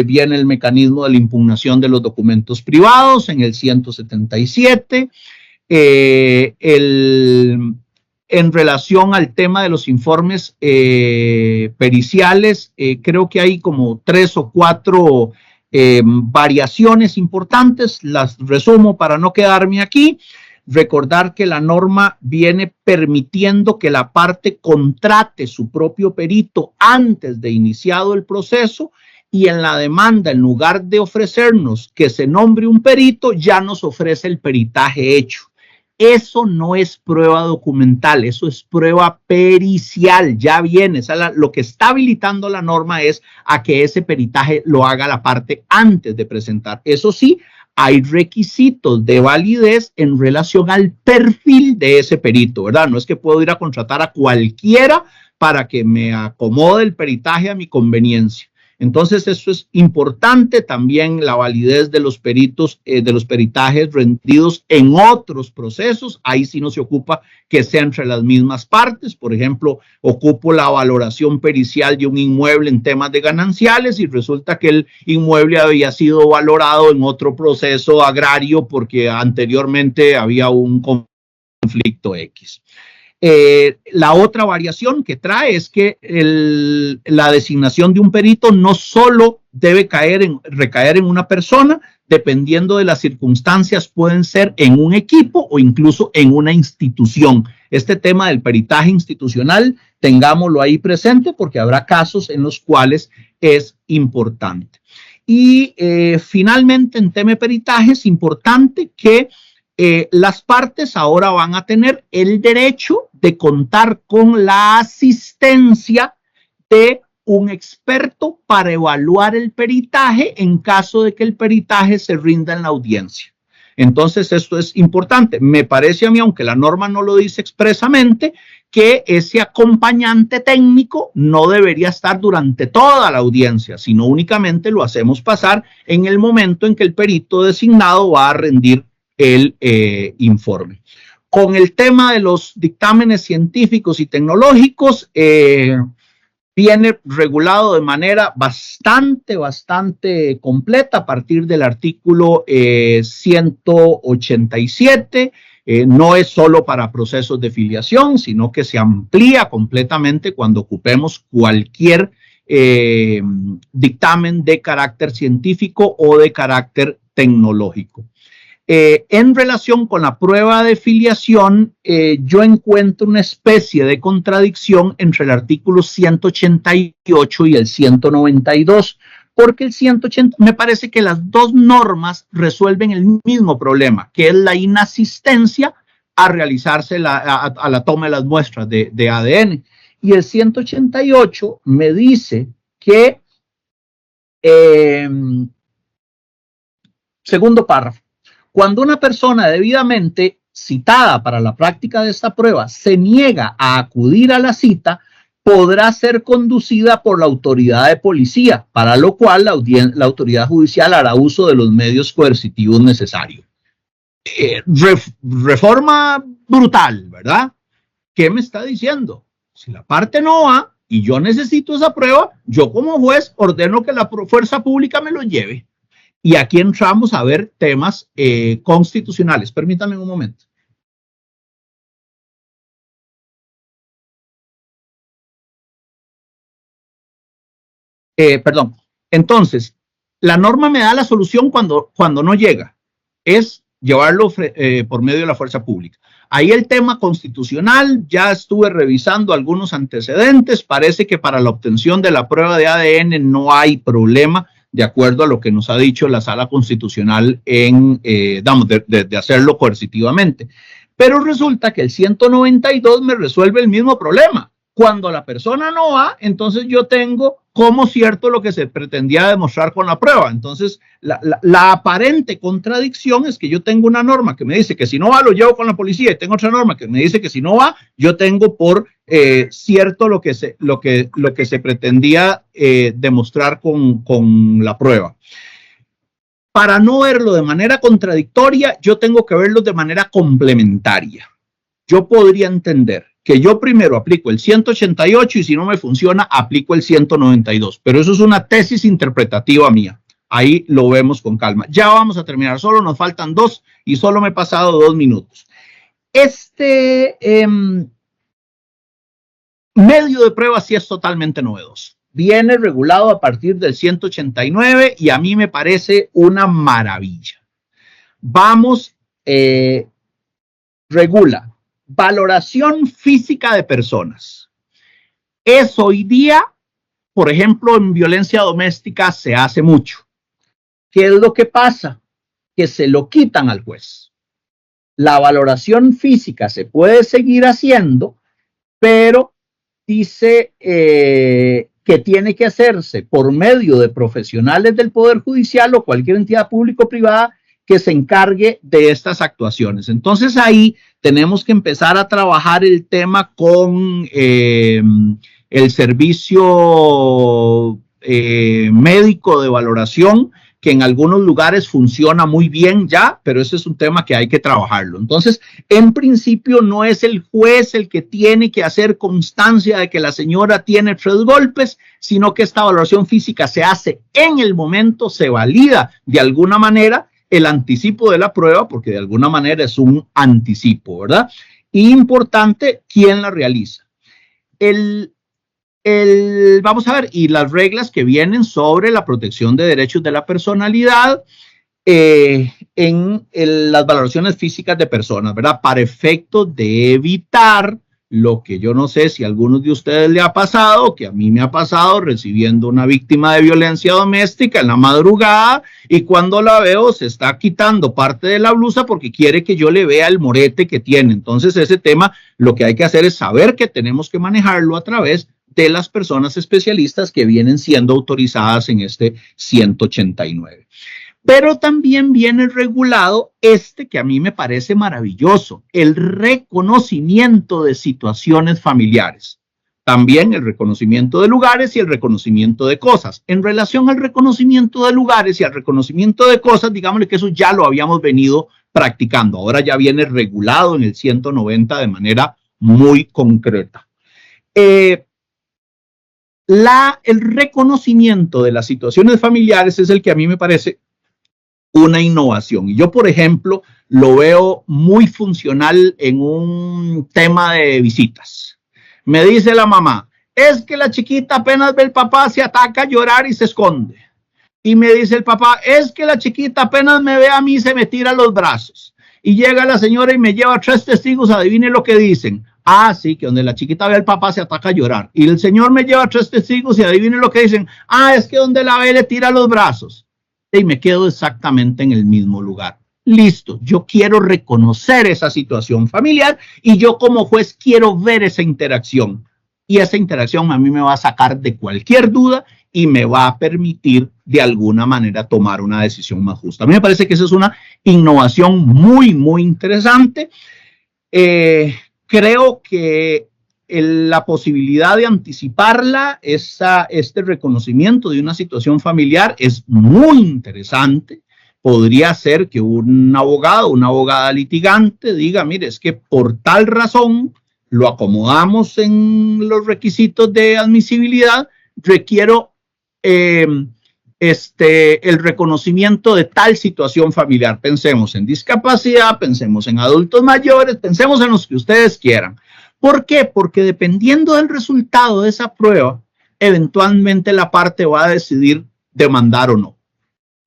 Viene el mecanismo de la impugnación de los documentos privados en el 177. En relación al tema de los informes periciales, creo que hay como 3 o 4 variaciones importantes. Las resumo para no quedarme aquí. Recordar que la norma viene permitiendo que la parte contrate su propio perito antes de iniciado el proceso. Y en la demanda, en lugar de ofrecernos que se nombre un perito, ya nos ofrece el peritaje hecho. Eso no es prueba documental, eso es prueba pericial, ya viene. Lo que está habilitando la norma es a que ese peritaje lo haga la parte antes de presentar. Eso sí, hay requisitos de validez en relación al perfil de ese perito, ¿verdad? No es que puedo ir a contratar a cualquiera para que me acomode el peritaje a mi conveniencia. Entonces, eso es importante, también la validez de los peritos, de los peritajes rendidos en otros procesos. Ahí sí no se ocupa que sea entre las mismas partes. Por ejemplo, ocupo la valoración pericial de un inmueble en temas de gananciales y resulta que el inmueble había sido valorado en otro proceso agrario porque anteriormente había un conflicto X. La otra variación que trae es que la designación de un perito no solo debe recaer en una persona, dependiendo de las circunstancias, pueden ser en un equipo o incluso en una institución. Este tema del peritaje institucional, tengámoslo ahí presente porque habrá casos en los cuales es importante. Y finalmente, en tema de peritaje, es importante que las partes ahora van a tener el derecho de contar con la asistencia de un experto para evaluar el peritaje en caso de que el peritaje se rinda en la audiencia. Entonces, esto es importante. Me parece a mí, aunque la norma no lo dice expresamente, que ese acompañante técnico no debería estar durante toda la audiencia, sino únicamente lo hacemos pasar en el momento en que el perito designado va a rendir el informe. Con el tema de los dictámenes científicos y tecnológicos, viene regulado de manera bastante completa a partir del artículo 187. No es solo para procesos de filiación, sino que se amplía completamente cuando ocupemos cualquier dictamen de carácter científico o de carácter tecnológico. En relación con la prueba de filiación, yo encuentro una especie de contradicción entre el artículo 188 y el 192, porque el 180, me parece que las dos normas resuelven el mismo problema, que es la inasistencia a realizarse a la toma de las muestras de ADN. Y el 188 me dice que, segundo párrafo, cuando una persona debidamente citada para la práctica de esta prueba se niega a acudir a la cita, podrá ser conducida por la autoridad de policía, para lo cual la autoridad judicial hará uso de los medios coercitivos necesarios. Reforma brutal, ¿verdad? ¿Qué me está diciendo? Si la parte no va y yo necesito esa prueba, yo como juez ordeno que la fuerza pública me lo lleve. Y aquí entramos a ver temas constitucionales. Permítanme un momento. Perdón. Entonces, la norma me da la solución cuando no llega. Es llevarlo por medio de la fuerza pública. Ahí el tema constitucional, ya estuve revisando algunos antecedentes, parece que para la obtención de la prueba de ADN no hay problema, de acuerdo a lo que nos ha dicho la Sala Constitucional de hacerlo coercitivamente. Pero resulta que el 192 me resuelve el mismo problema. Cuando la persona no va, entonces yo tengo como cierto lo que se pretendía demostrar con la prueba. Entonces, la aparente contradicción es que yo tengo una norma que me dice que si no va, lo llevo con la policía, y tengo otra norma que me dice que si no va, yo tengo por cierto lo que se pretendía demostrar con la prueba. Para no verlo de manera contradictoria, yo tengo que verlo de manera complementaria. Yo podría entender que yo primero aplico el 188 y si no me funciona, aplico el 192. Pero eso es una tesis interpretativa mía. Ahí lo vemos con calma. Ya vamos a terminar. Solo nos faltan 2 y solo me he pasado 2 minutos. Este medio de prueba sí es totalmente novedoso. Viene regulado a partir del 189 y a mí me parece una maravilla. Vamos, regula valoración física de personas. Es hoy día, por ejemplo, en violencia doméstica se hace mucho. ¿Qué es lo que pasa? Que se lo quitan al juez. La valoración física se puede seguir haciendo, pero dice que tiene que hacerse por medio de profesionales del Poder Judicial o cualquier entidad pública o privada que se encargue de estas actuaciones. Entonces ahí tenemos que empezar a trabajar el tema con el servicio médico de valoración, que en algunos lugares funciona muy bien ya, pero ese es un tema que hay que trabajarlo. Entonces, en principio no es el juez el que tiene que hacer constancia de que la señora tiene 3 golpes, sino que esta valoración física se hace en el momento, se valida de alguna manera el anticipo de la prueba, porque de alguna manera es un anticipo, ¿verdad? Y importante, ¿quién la realiza? Vamos a ver, y las reglas que vienen sobre la protección de derechos de la personalidad en las valoraciones físicas de personas, ¿verdad? Para efecto de evitar lo que yo no sé si a algunos de ustedes le ha pasado, que a mí me ha pasado recibiendo una víctima de violencia doméstica en la madrugada y cuando la veo se está quitando parte de la blusa porque quiere que yo le vea el morete que tiene. Entonces ese tema lo que hay que hacer es saber que tenemos que manejarlo a través de las personas especialistas que vienen siendo autorizadas en este 189. Pero también viene regulado que a mí me parece maravilloso, el reconocimiento de situaciones familiares. También el reconocimiento de lugares y el reconocimiento de cosas. En relación al reconocimiento de lugares y al reconocimiento de cosas, digámosle que eso ya lo habíamos venido practicando. Ahora ya viene regulado en el 190 de manera muy concreta. El reconocimiento de las situaciones familiares es el que a mí me parece una innovación. Y yo, por ejemplo, lo veo muy funcional en un tema de visitas. Me dice la mamá, es que la chiquita apenas ve al papá, se ataca a llorar y se esconde. Y me dice el papá, es que la chiquita apenas me ve a mí, se me tira a los brazos. Y llega la señora y me lleva 3 testigos, adivine lo que dicen. Ah, sí, que donde la chiquita ve al papá se ataca a llorar. Y el señor me lleva 3 testigos y adivine lo que dicen. Ah, es que donde la ve le tira los brazos. Y me quedo exactamente en el mismo lugar. Listo, yo quiero reconocer esa situación familiar y yo como juez quiero ver esa interacción. y esa interacción a mí me va a sacar de cualquier duda y me va a permitir de alguna manera tomar una decisión más justa. A mí me parece que esa es una innovación muy, muy interesante. Creo que la posibilidad de anticiparla, este reconocimiento de una situación familiar es muy interesante. Podría ser que un abogado, una abogada litigante diga, mire, es que por tal razón lo acomodamos en los requisitos de admisibilidad, requiero el reconocimiento de tal situación familiar. Pensemos en discapacidad, pensemos en adultos mayores, pensemos en los que ustedes quieran. ¿Por qué? Porque dependiendo del resultado de esa prueba, eventualmente la parte va a decidir demandar o no.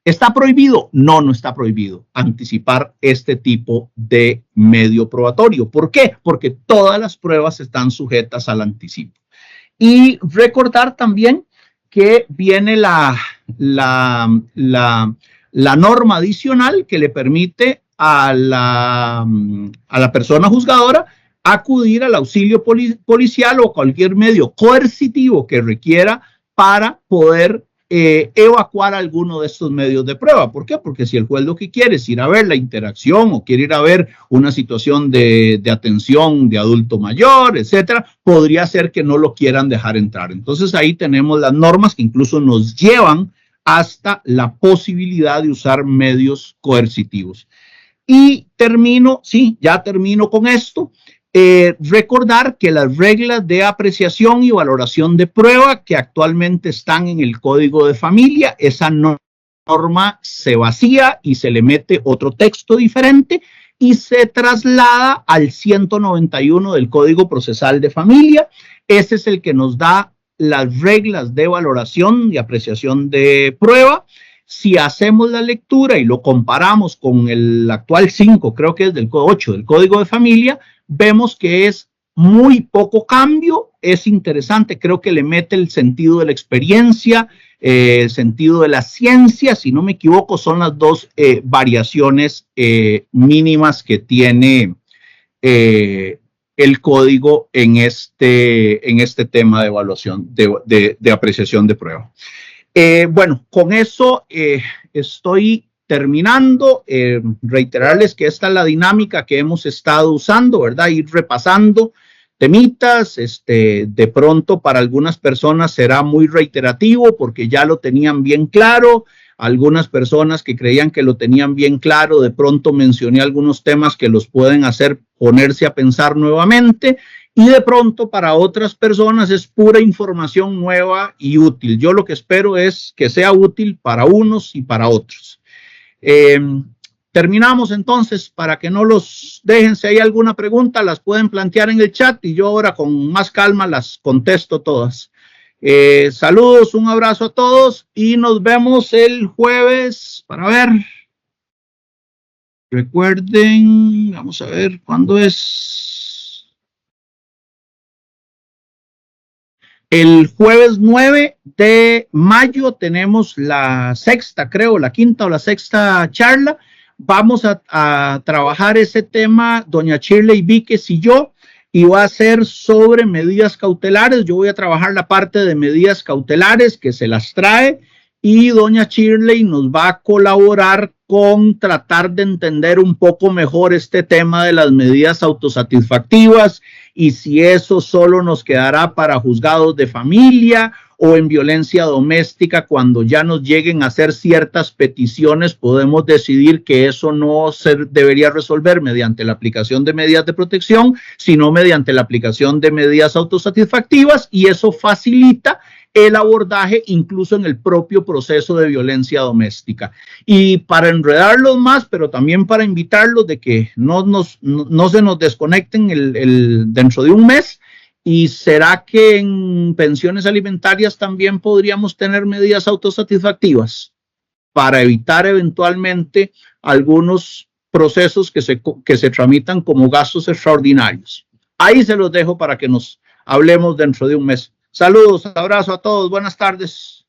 ¿Está prohibido? No, no está prohibido anticipar este tipo de medio probatorio. ¿Por qué? Porque todas las pruebas están sujetas al anticipo. Y recordar también que viene la norma adicional que le permite a la persona juzgadora acudir al auxilio policial o cualquier medio coercitivo que requiera para poder evacuar alguno de estos medios de prueba. ¿Por qué? Porque si el juez lo que quiere es ir a ver la interacción o quiere ir a ver una situación de atención de adulto mayor, etcétera, podría ser que no lo quieran dejar entrar. Entonces ahí tenemos las normas que incluso nos llevan hasta la posibilidad de usar medios coercitivos. Y termino, sí, ya termino con esto. Recordar que las reglas de apreciación y valoración de prueba que actualmente están en el Código de Familia, esa norma se vacía y se le mete otro texto diferente y se traslada al 191 del Código Procesal de Familia. Ese es el que nos da las reglas de valoración y apreciación de prueba. Si hacemos la lectura y lo comparamos con el actual 5, creo que es del 8 del Código de Familia, vemos que es muy poco cambio, es interesante, creo que le mete el sentido de la experiencia, el sentido de la ciencia, si no me equivoco, son las dos variaciones mínimas que tiene el código en este tema de evaluación, de apreciación de prueba. Bueno, con eso estoy terminando. Reiterarles que esta es la dinámica que hemos estado usando, ¿verdad? Ir repasando temitas. De pronto para algunas personas será muy reiterativo porque ya lo tenían bien claro. Algunas personas que creían que lo tenían bien claro, de pronto mencioné algunos temas que los pueden hacer ponerse a pensar nuevamente. Y de pronto para otras personas es pura información nueva y útil. Yo lo que espero es que sea útil para unos y para otros. Terminamos entonces, para que no los dejen. Si hay alguna pregunta, las pueden plantear en el chat y yo ahora con más calma las contesto todas. Saludos, un abrazo a todos y nos vemos el jueves para ver. Recuerden, vamos a ver cuándo es. El jueves 9 de mayo tenemos la sexta, creo, la quinta o la sexta charla. Vamos a trabajar ese tema, doña Shirley Víquez y yo, y va a ser sobre medidas cautelares. Yo voy a trabajar la parte de medidas cautelares que se las trae y doña Shirley nos va a colaborar con tratar de entender un poco mejor este tema de las medidas autosatisfactivas y si eso solo nos quedará para juzgados de familia o en violencia doméstica. Cuando ya nos lleguen a hacer ciertas peticiones, podemos decidir que eso no debería resolver mediante la aplicación de medidas de protección, sino mediante la aplicación de medidas autosatisfactivas, y eso facilita el abordaje incluso en el propio proceso de violencia doméstica. Y para enredarlos más, pero también para invitarlos de que no se nos desconecten dentro de un mes. ¿Y será que en pensiones alimentarias también podríamos tener medidas autosatisfactivas para evitar eventualmente algunos procesos que se tramitan como gastos extraordinarios? Ahí se los dejo para que nos hablemos dentro de un mes. Saludos, abrazo a todos, buenas tardes.